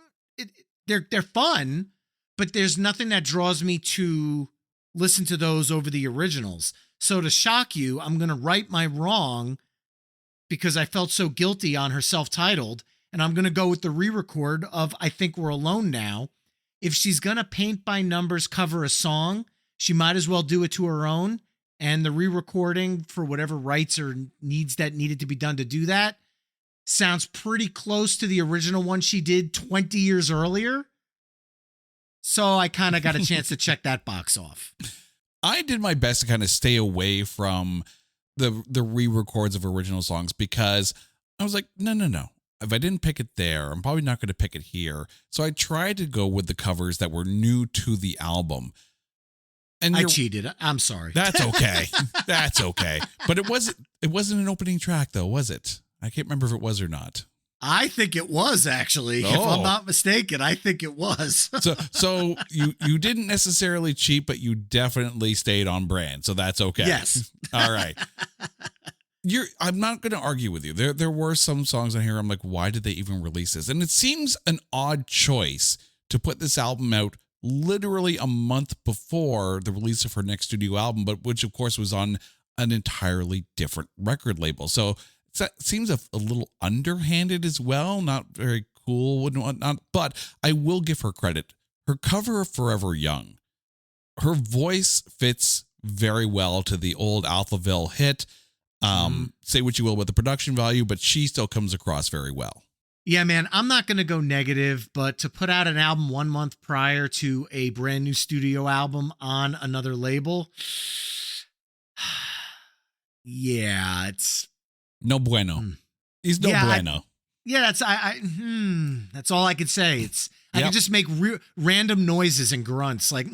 they're fun, but there's nothing that draws me to listen to those over the originals. So to shock you, I'm going to right my wrong because I felt so guilty on her self-titled, and I'm going to go with the re-record of I Think We're Alone Now. If she's going to paint by numbers cover a song, she might as well do it to her own, and the re-recording for whatever rights or needs that needed to be done to do that sounds pretty close to the original one she did 20 years earlier. So I kind of got a chance to check that box off. I did my best to kind of stay away from the re-records of original songs because I was like, no. If I didn't pick it there, I'm probably not going to pick it here. So I tried to go with the covers that were new to the album. And I cheated. I'm sorry. That's okay. That's okay. But it wasn't an opening track though, was it? I can't remember if it was or not. I think it was actually, if I'm not mistaken. I think it was. So you didn't necessarily cheat, but you definitely stayed on brand. So that's okay. Yes. All right. I'm not going to argue with you. There were some songs on here I'm like, why did they even release this? And it seems an odd choice to put this album out literally a month before the release of her next studio album, but which of course was on an entirely different record label. So that seems a little underhanded as well, not very cool and whatnot, but I will give her credit. Her cover of Forever Young, her voice fits very well to the old Alphaville hit. Say what you will about the production value, but she still comes across very well. Yeah, man, I'm not going to go negative, but to put out an album 1 month prior to a brand new studio album on another label, yeah, it's no bueno. He's no bueno. That's all I could say. It's I can just make random noises and grunts like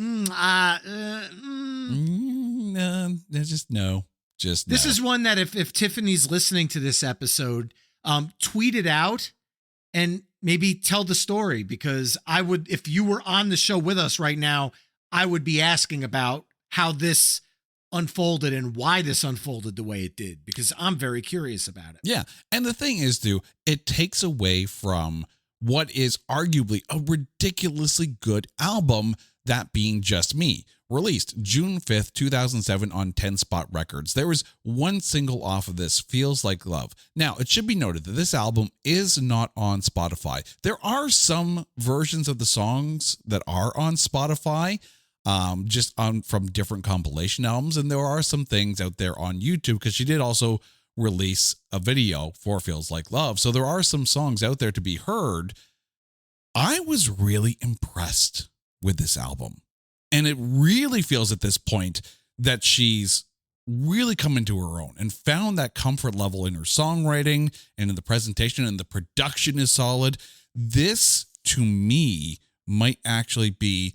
just no. This is one that if Tiffany's listening to this episode, tweet it out and maybe tell the story, because I would, if you were on the show with us right now, I would be asking about how this unfolded and why this unfolded the way it did, because I'm very curious about it. Yeah. And the thing is, it takes away from what is arguably a ridiculously good album, that being Just Me, released June 5th, 2007 on 10 Spot Records. There was one single off of this, Feels Like Love. Now, it should be noted that this album is not on Spotify. There are some versions of the songs that are on Spotify, just from different compilation albums, and there are some things out there on YouTube, because she did also release a video for Feels Like Love. So there are some songs out there to be heard, I was really impressed with this album. And it really feels at this point that she's really come into her own and found that comfort level in her songwriting and in the presentation, and the production is solid. This, to me, might actually be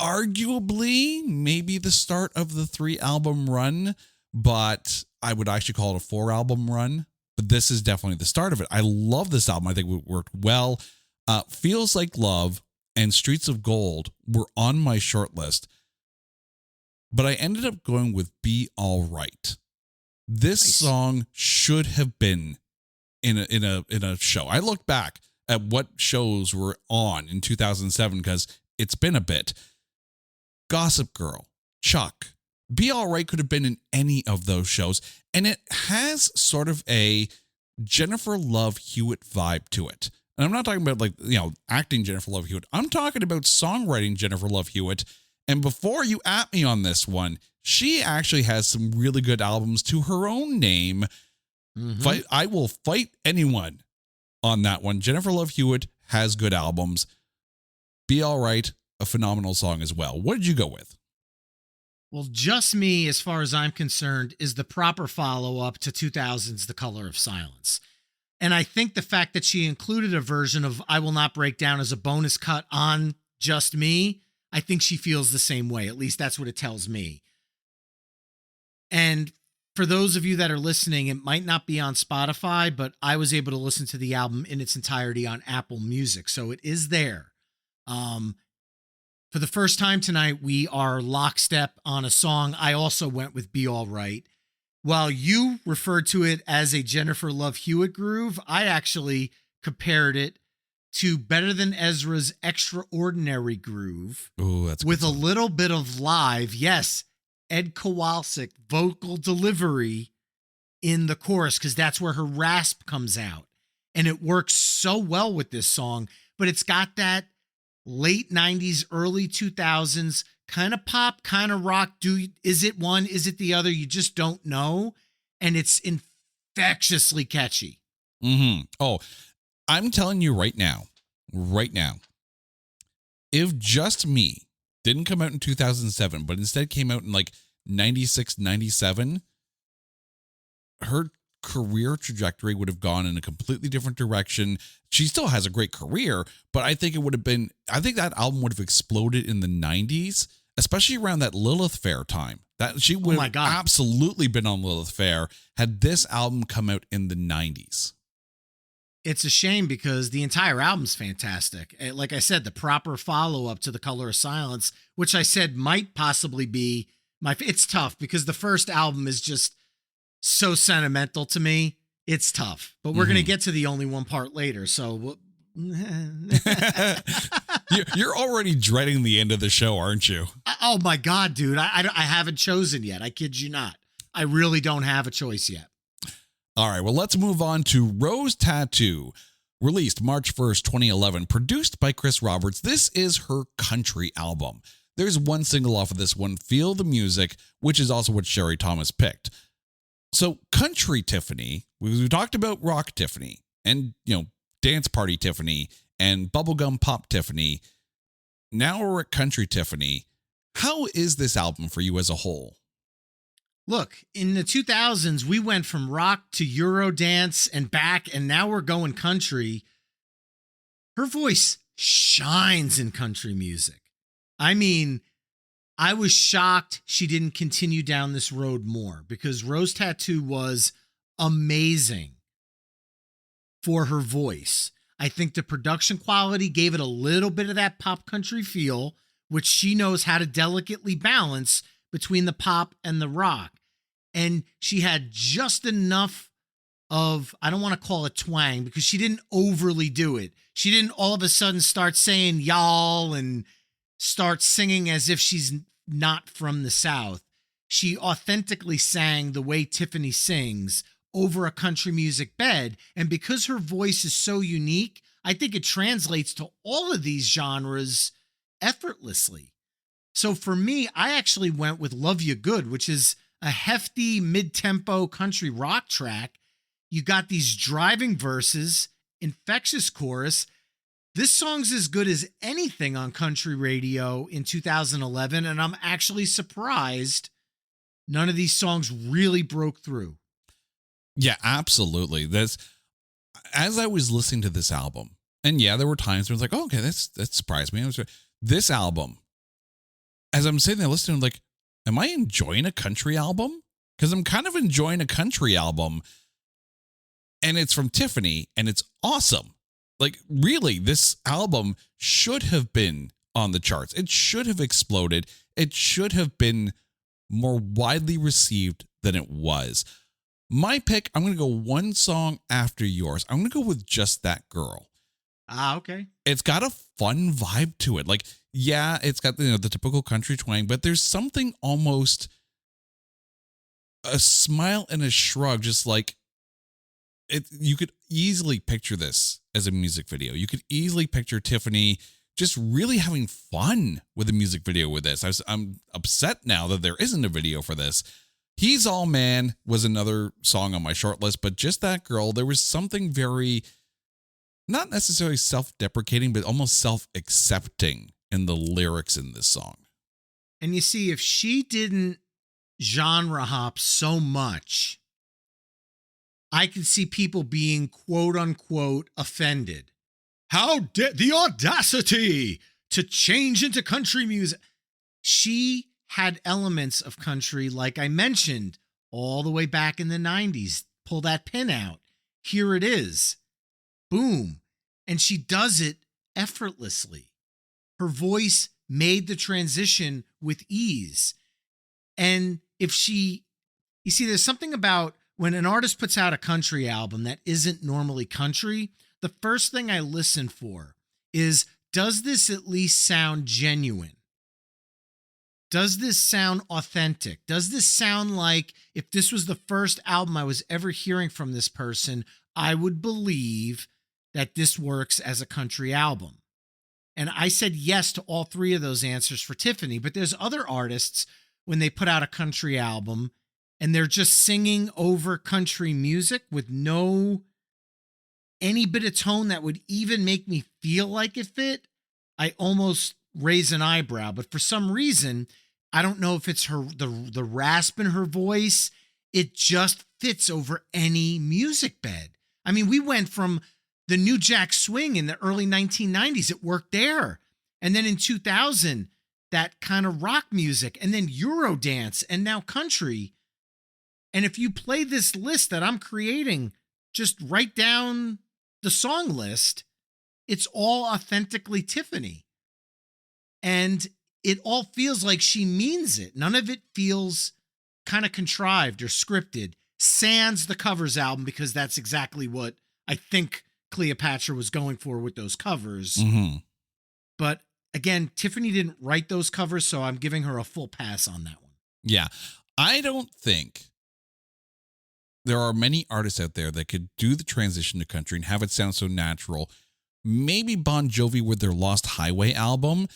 arguably maybe the start of the 3-album run, but I would actually call it a 4-album run. But this is definitely the start of it. I love this album. I think it worked well. Feels Like Love and Streets of Gold were on my short list, but I ended up going with Be All Right. This song should have been in a show. I looked back at what shows were on in 2007 because it's been a bit. Gossip Girl, Chuck, Be All Right could have been in any of those shows, and it has sort of a Jennifer Love Hewitt vibe to it. And I'm not talking about acting Jennifer Love Hewitt. I'm talking about songwriting Jennifer Love Hewitt. And before you at me on this one, she actually has some really good albums to her own name. Mm-hmm. I will fight anyone on that one. Jennifer Love Hewitt has good albums. Be All Right, a phenomenal song as well. What did you go with? Well, Just Me, as far as I'm concerned, is the proper follow-up to 2000's The Color of Silence. And I think the fact that she included a version of I Will Not Break Down as a bonus cut on Just Me, I think she feels the same way. At least that's what it tells me. And for those of you that are listening, it might not be on Spotify, but I was able to listen to the album in its entirety on Apple Music. So it is there. For the first time tonight, we are lockstep on a song. I also went with Be All Right. While you referred to it as a Jennifer Love Hewitt groove, I actually compared it to Better Than Ezra's Extraordinary groove. Ooh, that's with a little bit of live, yes, Ed Kowalczyk vocal delivery in the chorus, because that's where her rasp comes out. And it works so well with this song, but it's got that late 90s, early 2000s kind of pop, kind of rock. Is it one? Is it the other? You just don't know. And it's infectiously catchy. Mm-hmm. Oh, I'm telling you right now, if Just Me didn't come out in 2007, but instead came out in like 96, 97, her career trajectory would have gone in a completely different direction. She still has a great career, but I think that album would have exploded in the 90s, especially around that Lilith Fair time. That she would have absolutely been on Lilith Fair had this album come out in the 90s. It's a shame because the entire album's fantastic. Like I said, the proper follow-up to The Color of Silence, which I said might possibly be it's tough because the first album is just so sentimental to me. It's tough, but we're going to get to the only one part later. So you're already dreading the end of the show, aren't you? Oh my God, dude. I haven't chosen yet. I kid you not. I really don't have a choice yet. All right, well, let's move on to Rose Tattoo, released March 1st, 2011, produced by Chris Roberts. This is her country album. There's one single off of this one, Feel the Music, which is also what Sherry Thomas picked. So country Tiffany, we talked about rock Tiffany and, dance party Tiffany and bubblegum pop Tiffany. Now we're at country Tiffany. How is this album for you as a whole? Look, in the 2000s, we went from rock to Eurodance and back, and now we're going country. Her voice shines in country music. I mean, I was shocked she didn't continue down this road more because Rose Tattoo was amazing for her voice. I think the production quality gave it a little bit of that pop country feel, which she knows how to delicately balance between the pop and the rock. And she had just enough of, I don't want to call it twang because she didn't overly do it. She didn't all of a sudden start saying y'all and start singing as if she's not from the South. She authentically sang the way Tiffany sings over a country music bed. And because her voice is so unique, I think it translates to all of these genres effortlessly. So for me, I actually went with Love You Good, which is a hefty mid-tempo country rock track. You got these driving verses, infectious chorus. This song's as good as anything on country radio in 2011, and I'm actually surprised none of these songs really broke through. Yeah, absolutely. That's as I was listening to this album, and yeah, there were times where I was like, oh, okay, that surprised me. This album, as I'm sitting there listening, I'm like, am I enjoying a country album? Because I'm kind of enjoying a country album, and it's from Tiffany, and it's awesome. Like, really, this album should have been on the charts. It should have exploded. It should have been more widely received than it was. My pick, I'm going to go one song after yours. I'm going to go with Just That Girl. Ah, okay. It's got a fun vibe to it. Like, yeah, it's got the typical country twang, but there's something almost a smile and a shrug, just like it. You could easily picture this as a music video. You could easily picture Tiffany just really having fun with a music video with this. I'm upset now that there isn't a video for this. He's All Man was another song on my short list, but Just That Girl, there was something very, not necessarily self-deprecating, but almost self-accepting in the lyrics in this song. And you see, if she didn't genre hop so much, I could see people being quote unquote offended. How the audacity to change into country music. She had elements of country, like I mentioned, all the way back in the 90s. Pull that pin out. Here it is. Boom. And she does it effortlessly. Her voice made the transition with ease. And if she, you see, there's something about when an artist puts out a country album that isn't normally country, the first thing I listen for is, does this at least sound genuine? Does this sound authentic? Does this sound like if this was the first album I was ever hearing from this person, I would believe that this works as a country album? And I said yes to all three of those answers for Tiffany, but there's other artists when they put out a country album and they're just singing over country music with no any bit of tone that would even make me feel like it fit, I almost raise an eyebrow. But for some reason, I don't know if it's the rasp in her voice, it just fits over any music bed. I mean, we went from the New Jack Swing in the early 1990s, it worked there. And then in 2000, that kind of rock music, and then Eurodance, and now country. And if you play this list that I'm creating, just write down the song list, it's all authentically Tiffany. And it all feels like she means it. None of it feels kind of contrived or scripted. Sans the covers album, because that's exactly what I think Cleopatra was going for with those covers. Mm-hmm. But again, Tiffany didn't write those covers, so I'm giving her a full pass on that one. Yeah. I don't think there are many artists out there that could do the transition to country and have it sound so natural. Maybe Bon Jovi with their Lost Highway album.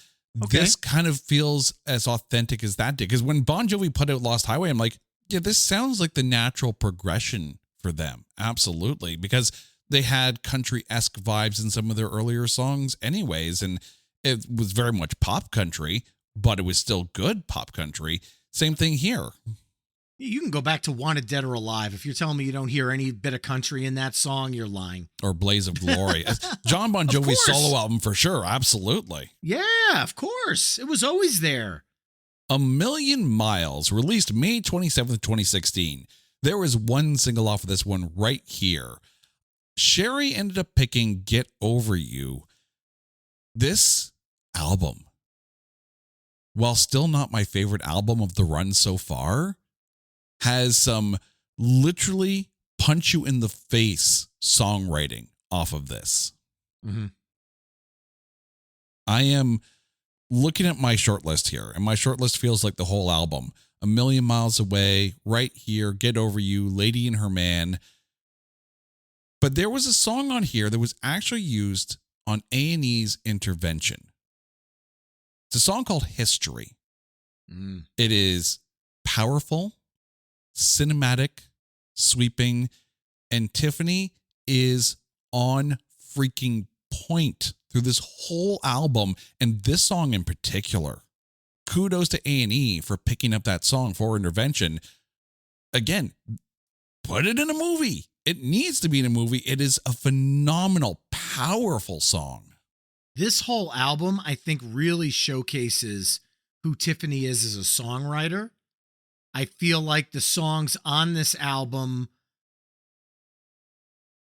Okay. This kind of feels as authentic as that did. Because when Bon Jovi put out Lost Highway, I'm like, yeah, this sounds like the natural progression for them. Absolutely. Because they had country-esque vibes in some of their earlier songs anyways. And it was very much pop country, but it was still good pop country. Same thing here. You can go back to Wanted Dead or Alive. If you're telling me you don't hear any bit of country in that song, you're lying. Or Blaze of Glory. John Bon Jovi's solo album for sure. Absolutely. Yeah, of course. It was always there. A Million Miles, released May 27th, 2016. There was one single off of this one right here. Sherry ended up picking Get Over You. This album, while still not my favorite album of the run so far, has some literally punch you in the face songwriting off of this. Mm-hmm. I am looking at my short list here, and my short list feels like the whole album. A Million Miles Away, Right Here, Get Over You, Lady and Her Man. But there was a song on here that was actually used on A&E's Intervention. It's a song called History. Mm. It is powerful, cinematic, sweeping, and Tiffany is on freaking point through this whole album, and this song in particular. Kudos to A&E for picking up that song for Intervention. Again, put it in a movie. It needs to be in a movie. It is a phenomenal, powerful song. This whole album, I think, really showcases who Tiffany is as a songwriter. I feel like the songs on this album,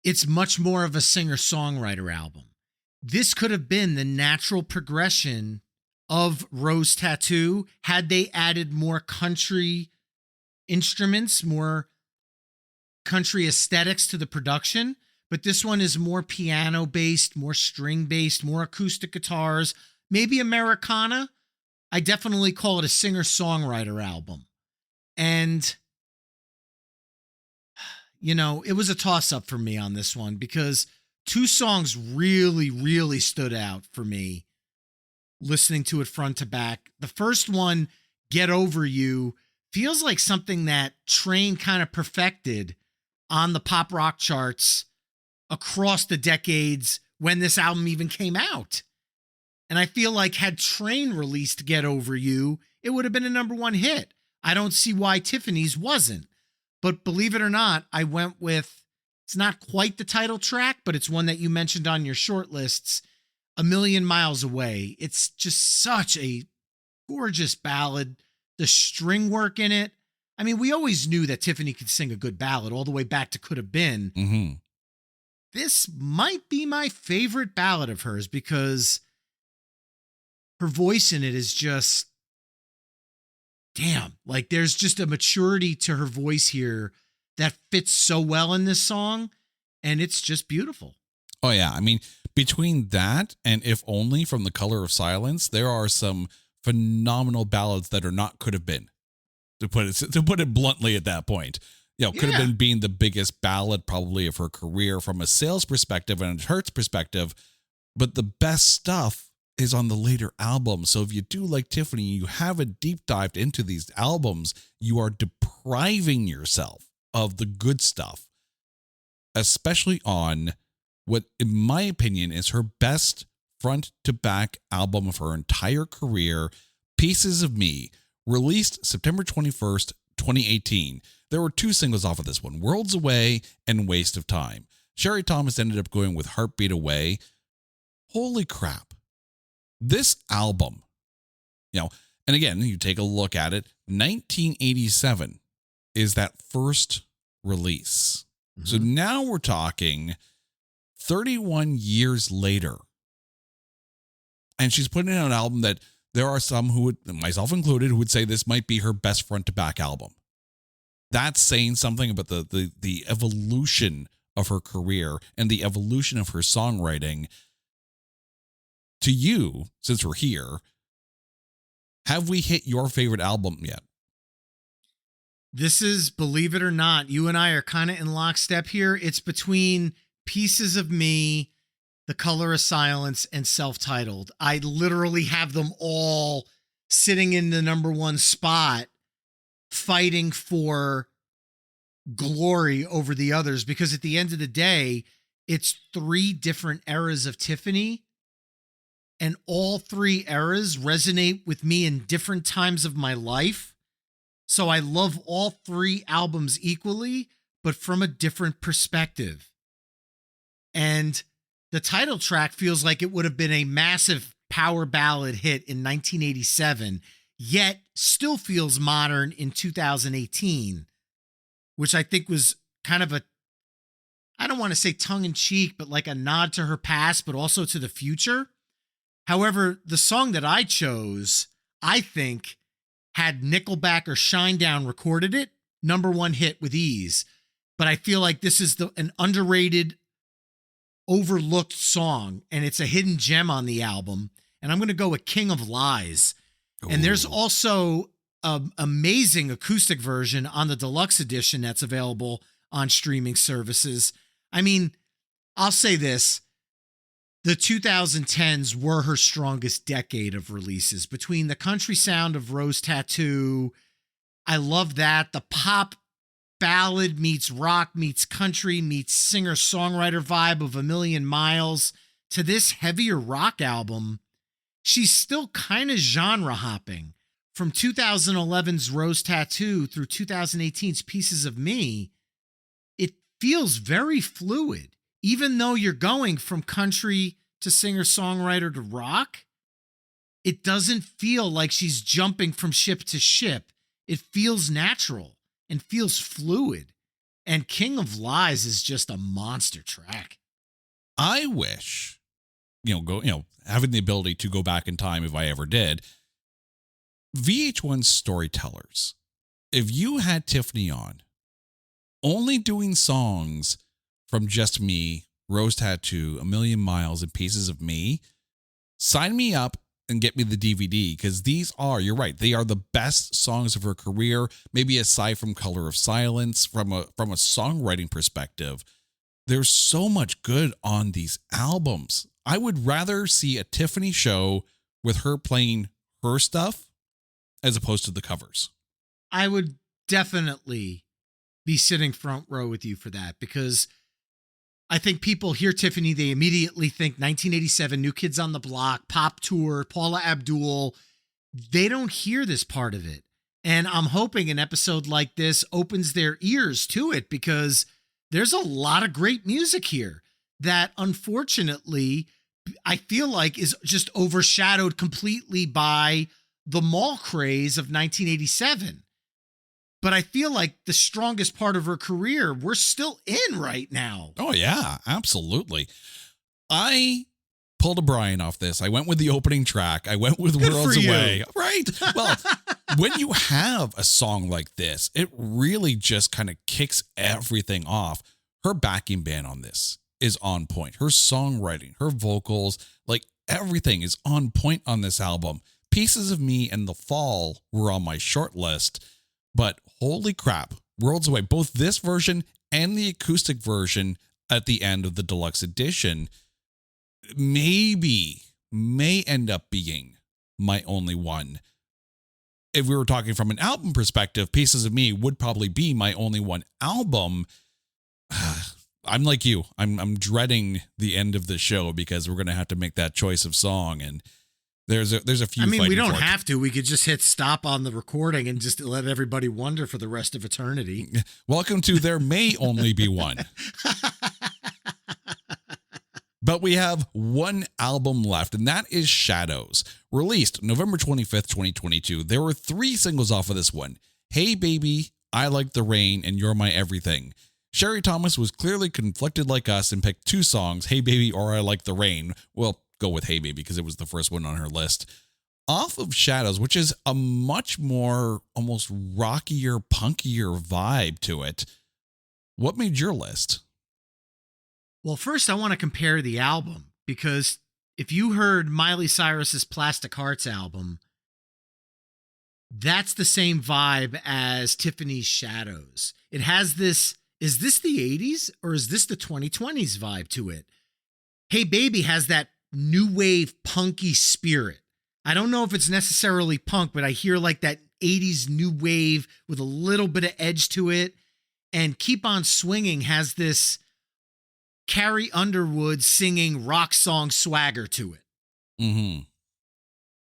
it's much more of a singer-songwriter album. This could have been the natural progression of Rose Tattoo had they added more country instruments, more country aesthetics to the production. But this one is more piano-based, more string-based, more acoustic guitars, maybe Americana. I definitely call it a singer-songwriter album. And, you know, it was a toss-up for me on this one because two songs really, really stood out for me listening to it front to back. The first one, Get Over You, feels like something that Train kind of perfected on the pop rock charts across the decades when this album even came out. And I feel like had Train released Get Over You, it would have been a number one hit. I don't see why Tiffany's wasn't. But believe it or not, I went with, it's not quite the title track, but it's one that you mentioned on your short lists, A Million Miles Away. It's just such a gorgeous ballad. The string work in it. I mean, we always knew that Tiffany could sing a good ballad all the way back to Could Have Been. Mm-hmm. This might be my favorite ballad of hers because her voice in it is just, damn, like there's just a maturity to her voice here that fits so well in this song, and it's just beautiful. Oh, yeah. I mean, between that and If Only from The Color of Silence, there are some phenomenal ballads that are not Could Have Been, to put it bluntly at that point. You know, Could Have Been being the biggest ballad probably of her career from a sales perspective and a Hertz perspective, but the best stuff is on the later albums. So if you do like Tiffany, you haven't deep dived into these albums, you are depriving yourself of the good stuff, especially on what, in my opinion, is her best front to back album of her entire career, Pieces of Me, released September 21st, 2018. There were two singles off of this one, Worlds Away and Waste of Time. Sherry Thomas ended up going with Heartbeat Away. Holy crap. This album, you know, and again, you take a look at it, 1987 is that first release. Mm-hmm. So now we're talking 31 years later. And she's putting out an album that there are some who would, myself included, who would say this might be her best front to back album. That's saying something about the evolution of her career and the evolution of her songwriting. To you, since we're here, have we hit your favorite album yet? This is, believe it or not, you and I are kind of in lockstep here. It's between Pieces of Me, The Color of Silence, and Self-Titled. I literally have them all sitting in the number one spot, fighting for glory over the others, because at the end of the day, it's three different eras of Tiffany, and all three eras resonate with me in different times of my life. So I love all three albums equally, but from a different perspective. And the title track feels like it would have been a massive power ballad hit in 1987, yet still feels modern in 2018, which I think was kind of a, I don't want to say tongue in cheek, but like a nod to her past, but also to the future. However, the song that I chose, I think, had Nickelback or Shinedown recorded it, number one hit with ease. But I feel like this is an underrated, overlooked song, and it's a hidden gem on the album. And I'm going to go with King of Lies. Ooh. And there's also an amazing acoustic version on the deluxe edition that's available on streaming services. I mean, I'll say this. The 2010s were her strongest decade of releases. Between the country sound of Rose Tattoo, I love that. The pop ballad meets rock meets country meets singer-songwriter vibe of A Million Miles to this heavier rock album, she's still kind of genre hopping. From 2011's Rose Tattoo through 2018's Pieces of Me, it feels very fluid. Even though you're going from country to singer-songwriter to rock, it doesn't feel like she's jumping from ship to ship. It feels natural and feels fluid. And King of Lies is just a monster track. I wish, having the ability to go back in time if I ever did, VH1 storytellers, if you had Tiffany on, only doing songs from Just Me, Rose Tattoo, A Million Miles, and Pieces of Me, sign me up and get me the DVD, because these are, you're right, they are the best songs of her career, maybe aside from Color of Silence. From a songwriting perspective, there's so much good on these albums. I would rather see a Tiffany show with her playing her stuff as opposed to the covers. I would definitely be sitting front row with you for that, because I think people hear Tiffany, they immediately think 1987, New Kids on the Block, Pop Tour, Paula Abdul. They don't hear this part of it. And I'm hoping an episode like this opens their ears to it, because there's a lot of great music here that unfortunately I feel like is just overshadowed completely by the mall craze of 1987. But I feel like the strongest part of her career, we're still in right now. Oh, yeah, absolutely. I pulled a Brian off this. I went with the opening track. I went with Good Worlds for you. Away. Right. Well, when you have a song like this, it really just kind of kicks everything off. Her backing band on this is on point. Her songwriting, her vocals, like everything is on point on this album. Pieces of Me and The Fall were on my short list, but holy crap, Worlds Away, both this version and the acoustic version at the end of the deluxe edition, may end up being my only one. If we were talking from an album perspective, Pieces of Me would probably be my only one album. I'm like you. I'm dreading the end of the show, because we're going to have to make that choice of song, and there's a few. I mean, we don't for it. have to. We could just hit stop on the recording and just let everybody wonder for the rest of eternity. Welcome to There May Only Be One. But we have one album left, and that is Shadows. Released November 25th, 2022. There were 3 singles off of this one. Hey Baby, I Like the Rain, and You're My Everything. Sherry Thomas was clearly conflicted like us and picked 2 songs, Hey Baby or I Like the Rain. Well, go with Hey Baby because it was the first one on her list. Off of Shadows, which is a much more almost rockier, punkier vibe to it. What made your list? Well, first I want to compare the album, because if you heard Miley Cyrus's Plastic Hearts album, that's the same vibe as Tiffany's Shadows. It has this, is this the 80s or is this the 2020s vibe to it? Hey Baby has that new wave punky spirit. I don't know if it's necessarily punk, but I hear like that 80s new wave with a little bit of edge to it. And Keep On Swinging has this Carrie Underwood singing rock song swagger to it. Mm-hmm.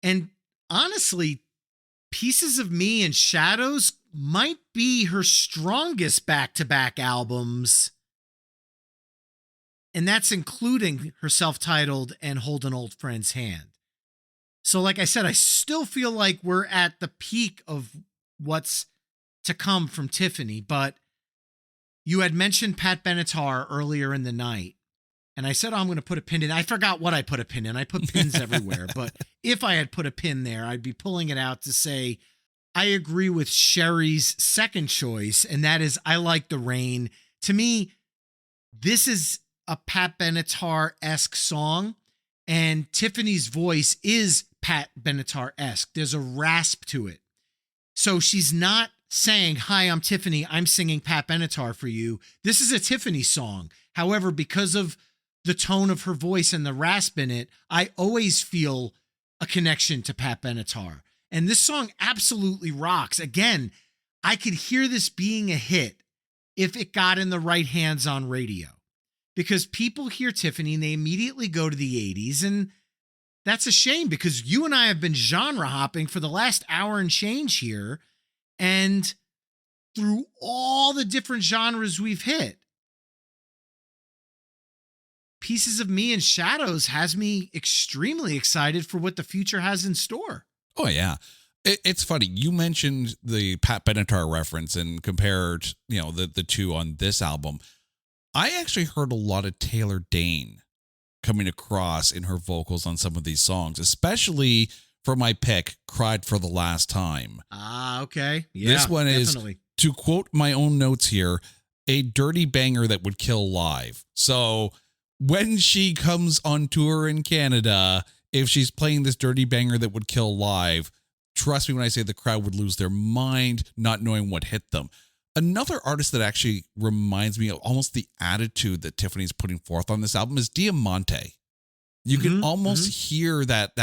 And honestly, Pieces of Me and Shadows might be her strongest back-to-back albums. And that's including her self-titled and Hold an Old Friend's Hand. So like I said, I still feel like we're at the peak of what's to come from Tiffany, but you had mentioned Pat Benatar earlier in the night, and I said, oh, I'm going to put a pin in. I forgot what I put a pin in. I put pins everywhere, but if I had put a pin there, I'd be pulling it out to say, I agree with Sherry's second choice, and that is I Like the Rain. To me, this is a Pat Benatar-esque song, and Tiffany's voice is Pat Benatar-esque. There's a rasp to it. So she's not saying, hi, I'm Tiffany, I'm singing Pat Benatar for you. This is a Tiffany song. However, because of the tone of her voice and the rasp in it, I always feel a connection to Pat Benatar. And this song absolutely rocks. Again, I could hear this being a hit if it got in the right hands on radio. because people hear Tiffany and they immediately go to the 80s. And that's a shame because you and I have been genre hopping for the last hour and change here. And through all the different genres we've hit, Pieces of Me and Shadows has me extremely excited for what the future has in store. Oh, yeah. It's funny. You mentioned the Pat Benatar reference and compared, the two on this album. I actually heard a lot of Taylor Dane coming across in her vocals on some of these songs, especially for my pick, Cried for the Last Time. Ah, okay. Yeah, this one definitely. is, to quote my own notes here, a dirty banger that would kill live. So when she comes on tour in Canada, if she's playing this dirty banger that would kill live, trust me when I say the crowd would lose their mind, not knowing what hit them. Another artist that actually reminds me of almost the attitude that Tiffany's putting forth on this album is Diamante. You can almost hear that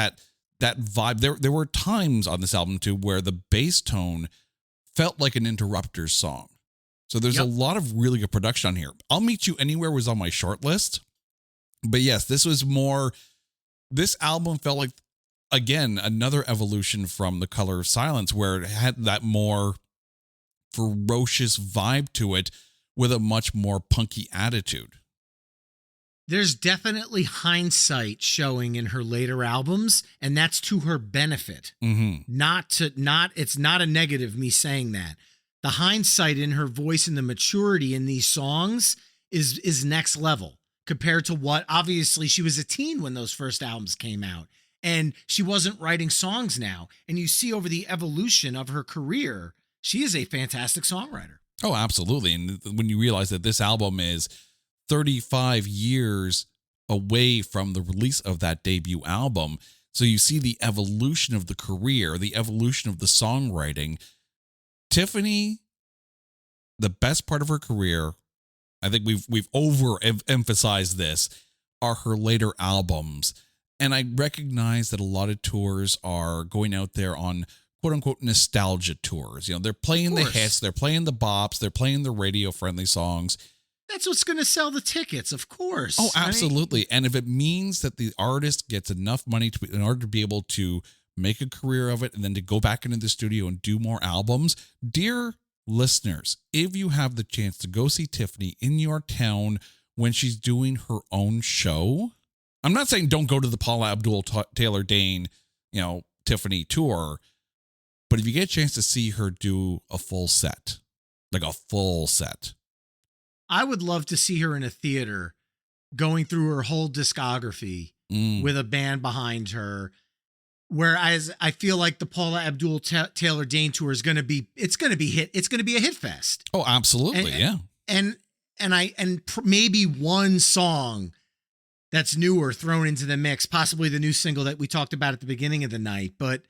vibe. There were times on this album too where the bass tone felt like an Interrupters song. So there's a lot of really good production on here. I'll Meet You Anywhere was on my short list. But yes, this album felt like, again, another evolution from The Color of Silence, where it had that more ferocious vibe to it with a much more punky attitude. There's definitely hindsight showing in her later albums, and that's to her benefit. It's not a negative, me saying that. The hindsight in her voice and the maturity in these songs is next level compared to what, obviously, she was a teen when those first albums came out, and she wasn't writing songs now. And you see over the evolution of her career, she is a fantastic songwriter. Oh, absolutely. And when you realize that this album is 35 years away from the release of that debut album, so you see the evolution of the career, the evolution of the songwriting. Tiffany, the best part of her career, I think we've overemphasized this, are her later albums. And I recognize that a lot of tours are going out there on quote unquote nostalgia tours. They're playing the hits, they're playing the bops, they're playing the radio friendly songs. That's what's going to sell the tickets, of course. Oh, absolutely. And if it means that the artist gets enough money in order to be able to make a career of it and then to go back into the studio and do more albums, dear listeners, if you have the chance to go see Tiffany in your town when she's doing her own show, I'm not saying don't go to the Paula Abdul Taylor Dane, Tiffany tour, but if you get a chance to see her do a full set, I would love to see her in a theater going through her whole discography with a band behind her. Whereas I feel like the Paula Abdul Taylor Dane tour is going to be a hit fest. Oh, absolutely. And maybe one song that's newer thrown into the mix, possibly the new single that we talked about at the beginning of the night. But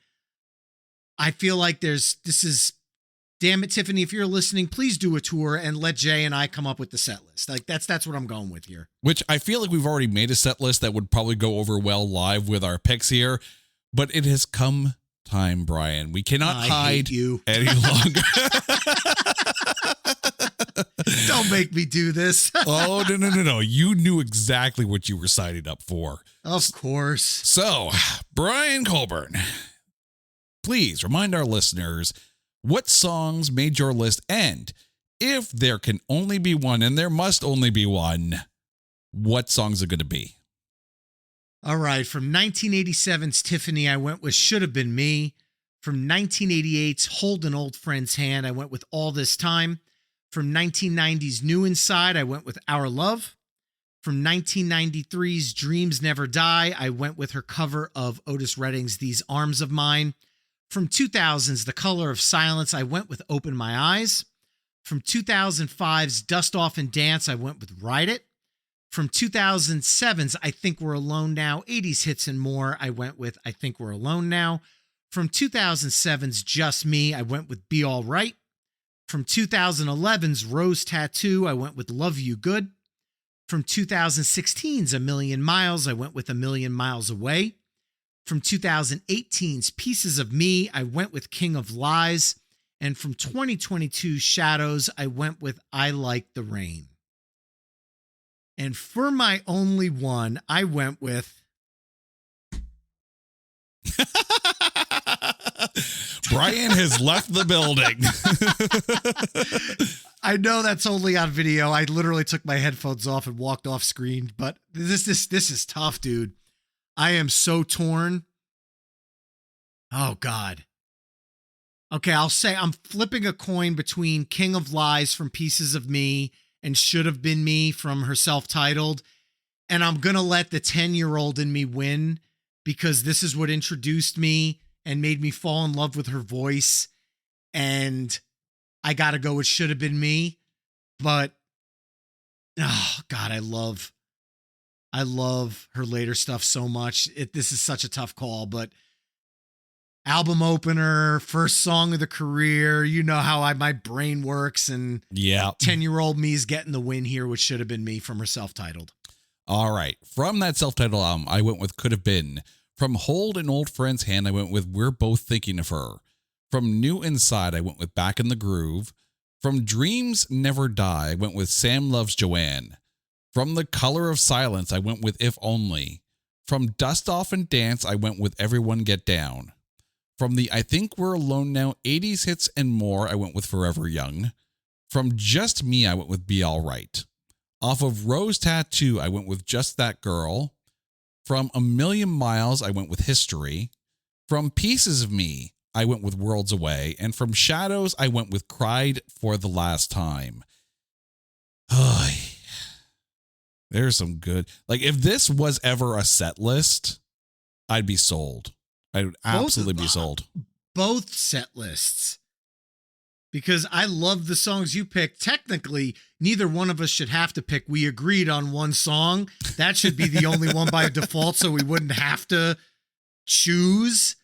I feel like damn it, Tiffany, if you're listening, please do a tour and let Jay and I come up with the set list. Like that's what I'm going with here. Which I feel like we've already made a set list that would probably go over well live with our picks here. But it has come time, Brian. We cannot hide you any longer. Don't make me do this. Oh, no. You knew exactly what you were signing up for. Of course. So, Brian Colburn, please remind our listeners what songs made your list, and if there can only be one, and there must only be one, what songs are going to be? All right. From 1987's Tiffany, I went with Should Have Been Me. From 1988's Hold an Old Friend's Hand, I went with All This Time. From 1990's New Inside, I went with Our Love. From 1993's Dreams Never Die, I went with her cover of Otis Redding's These Arms of Mine. From 2000's The Color of Silence, I went with Open My Eyes. From 2005's Dust Off and Dance, I went with Ride It. From 2007's I Think We're Alone Now, 80s Hits and More, I went with I Think We're Alone Now. From 2007's Just Me, I went with Be All Right. From 2011's Rose Tattoo, I went with Love You Good. From 2016's A Million Miles, I went with A Million Miles Away. From 2018's Pieces of Me, I went with King of Lies. And from 2022's Shadows, I went with I Like the Rain. And for my only one, I went with Brian has left the building. I know that's only on video. I literally took my headphones off and walked off screen, but this is tough, dude. I am so torn. Oh God. Okay, I'll say I'm flipping a coin between King of Lies from Pieces of Me and Should Have Been Me from her self-titled. And I'm going to let the 10-year-old in me win because this is what introduced me and made me fall in love with her voice. And I got to go with Should Have Been Me. But, oh God, I love her later stuff so much. This is such a tough call, but album opener, first song of the career. You know how my brain works, and 10-year-old me is getting the win here, which Should Have Been Me from her self-titled. All right. From that self-titled album, I went with Could Have Been. From Hold an Old Friend's Hand, I went with We're Both Thinking of Her. From New Inside, I went with Back in the Groove. From Dreams Never Die, I went with Sam Loves Joanne. From The Color of Silence, I went with If Only. From Dust Off and Dance, I went with Everyone Get Down. From the I Think We're Alone Now 80s hits and more, I went with Forever Young. From Just Me, I went with Be All Right. Off of Rose Tattoo, I went with Just That Girl. From A Million Miles, I went with History. From Pieces of Me, I went with Worlds Away. And from Shadows, I went with Cried for the Last Time. There's some good. Like, if this was ever a set list, I'd be sold. I would absolutely be sold. Both set lists. Because I love the songs you picked. Technically, neither one of us should have to pick. We agreed on one song. That should be the only one by default, so we wouldn't have to choose.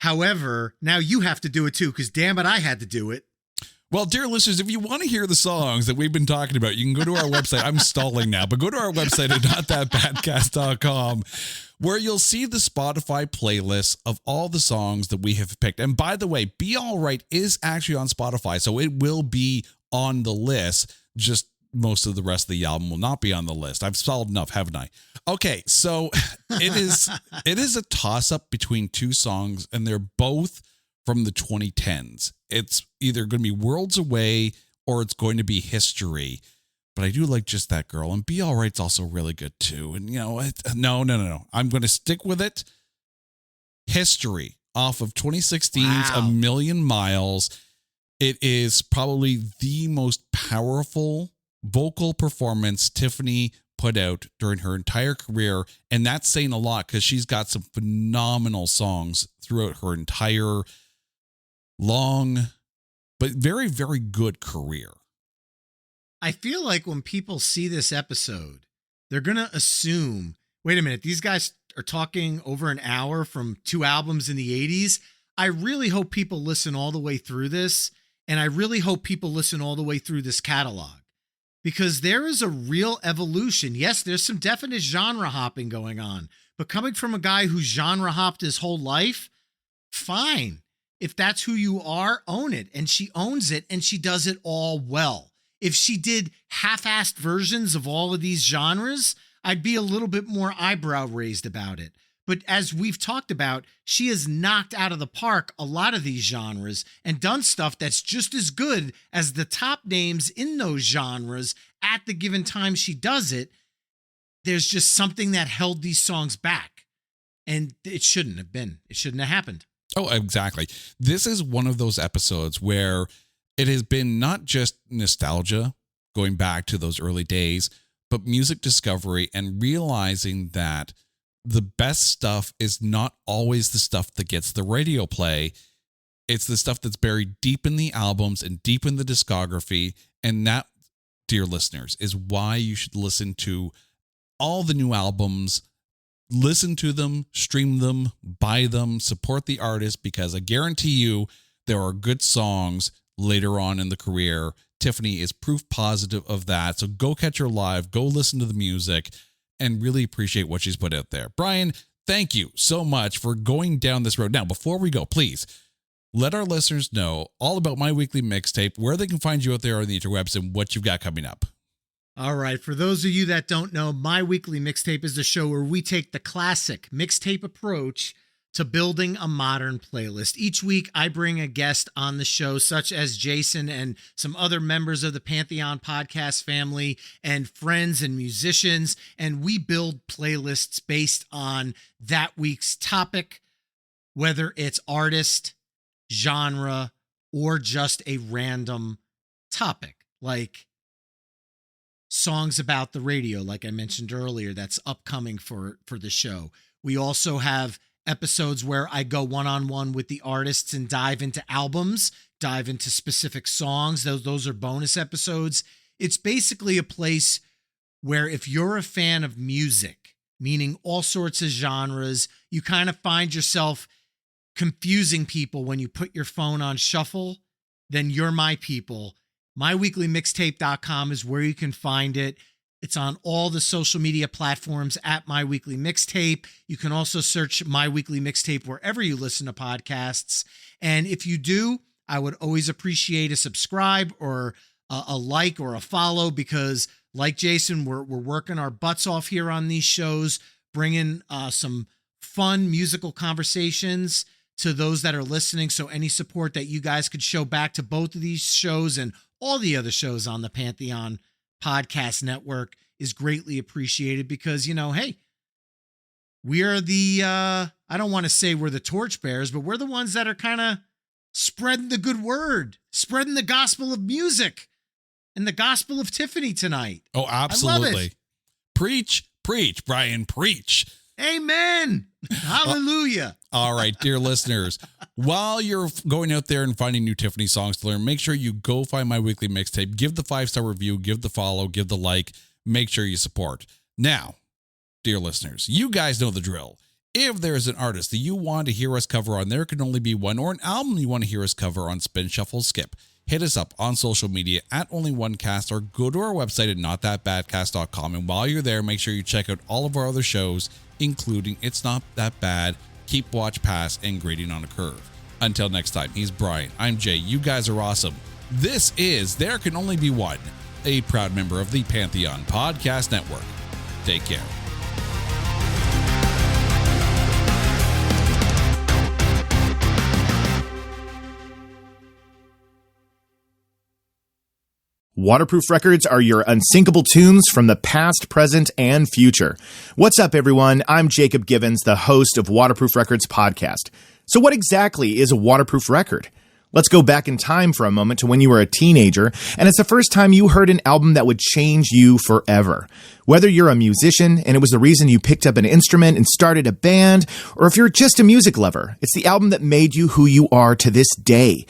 However, now you have to do it too, because damn it, I had to do it. Well, dear listeners, if you want to hear the songs that we've been talking about, you can go to our website. I'm stalling now, but go to our website at notthatbadcast.com, where you'll see the Spotify playlist of all the songs that we have picked. And by the way, Be All Right is actually on Spotify, so it will be on the list. Just most of the rest of the album will not be on the list. I've stalled enough, haven't I? Okay, so it is a toss-up between two songs, and they're both from the 2010s. It's either going to be Worlds Away or it's going to be History. But I do like Just That Girl, and Be All Right's also really good too. And no. I'm going to stick with it. History off of 2016's A Million Miles. It is probably the most powerful vocal performance Tiffany put out during her entire career. And that's saying a lot because she's got some phenomenal songs throughout her entire long, but very, very good career. I feel like when people see this episode, they're going to assume, wait a minute, these guys are talking over an hour from two albums in the 80s. I really hope people listen all the way through this. And I really hope people listen all the way through this catalog, because there is a real evolution. Yes, there's some definite genre hopping going on, but coming from a guy who genre hopped his whole life, fine. If that's who you are, own it. And she owns it, and she does it all well. If she did half-assed versions of all of these genres, I'd be a little bit more eyebrow raised about it. But as we've talked about, she has knocked out of the park a lot of these genres and done stuff that's just as good as the top names in those genres at the given time she does it. There's just something that held these songs back, and it shouldn't have been. It shouldn't have happened. Oh, exactly. This is one of those episodes where it has been not just nostalgia going back to those early days, but music discovery and realizing that the best stuff is not always the stuff that gets the radio play. It's the stuff that's buried deep in the albums and deep in the discography. And that, dear listeners, is why you should listen to all the new albums. Listen to them, stream them, buy them, support the artist, because I guarantee you there are good songs later on in the career. Tiffany is proof positive of that. So go catch her live, go listen to the music, and really appreciate what she's put out there. Brian, thank you so much for going down this road. Now, before we go, please let our listeners know all about My Weekly Mixtape, where they can find you out there on the interwebs, and what you've got coming up. All right. For those of you that don't know, My Weekly Mixtape is the show where we take the classic mixtape approach to building a modern playlist. Each week, I bring a guest on the show, such as Jason and some other members of the Pantheon podcast family and friends and musicians, and we build playlists based on that week's topic, whether it's artist, genre, or just a random topic, like songs about the radio, like I mentioned earlier, that's upcoming for the show. We also have episodes where I go one-on-one with the artists and dive into albums, dive into specific songs. Those are bonus episodes. It's basically a place where if you're a fan of music, meaning all sorts of genres, you kind of find yourself confusing people when you put your phone on shuffle, then you're my people. MyWeeklyMixtape.com is where you can find it. It's on all the social media platforms at My Weekly Mixtape. You can also search My Weekly Mixtape wherever you listen to podcasts. And if you do, I would always appreciate a subscribe or a like or a follow, because like Jason, we're working our butts off here on these shows, bringing some fun musical conversations to those that are listening. So any support that you guys could show back to both of these shows and all the other shows on the Pantheon Podcast Network is greatly appreciated, because, you know, hey, we are the, I don't want to say we're the torchbearers, but we're the ones that are kind of spreading the good word, spreading the gospel of music and the gospel of Tiffany tonight. Oh, absolutely. I love it. Preach, Brian, preach. Amen. Hallelujah. All right, dear listeners, while you're going out there and finding new Tiffany songs to learn, make sure you go find My Weekly Mixtape, give the 5-star review, give the follow, give the like, make sure you support. Now, dear listeners, you guys know the drill. If there's an artist that you want to hear us cover on There Can Only Be One, or an album you want to hear us cover on Spin Shuffle Skip, hit us up on social media at OnlyOneCast, or go to our website at notthatbadcast.com. And while you're there, make sure you check out all of our other shows, including It's Not That Bad, Keep Watch Pass, and Grading on a Curve. Until next time, he's Brian. I'm Jay. You guys are awesome. This is There Can Only Be One, a proud member of the Pantheon Podcast Network. Take care. Waterproof Records are your unsinkable tunes from the past, present, and future. What's up, everyone? I'm Jacob Givens, the host of Waterproof Records podcast. So what exactly is a waterproof record? Let's go back in time for a moment to when you were a teenager, and it's the first time you heard an album that would change you forever. Whether you're a musician and it was the reason you picked up an instrument and started a band, or if you're just a music lover, it's the album that made you who you are to this day.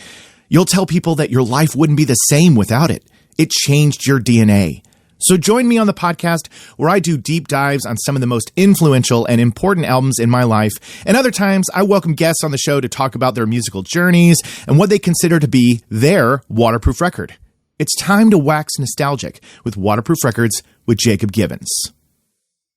You'll tell people that your life wouldn't be the same without it. It changed your DNA. So join me on the podcast where I do deep dives on some of the most influential and important albums in my life. And other times I welcome guests on the show to talk about their musical journeys and what they consider to be their waterproof record. It's time to wax nostalgic with Waterproof Records with Jacob Givens.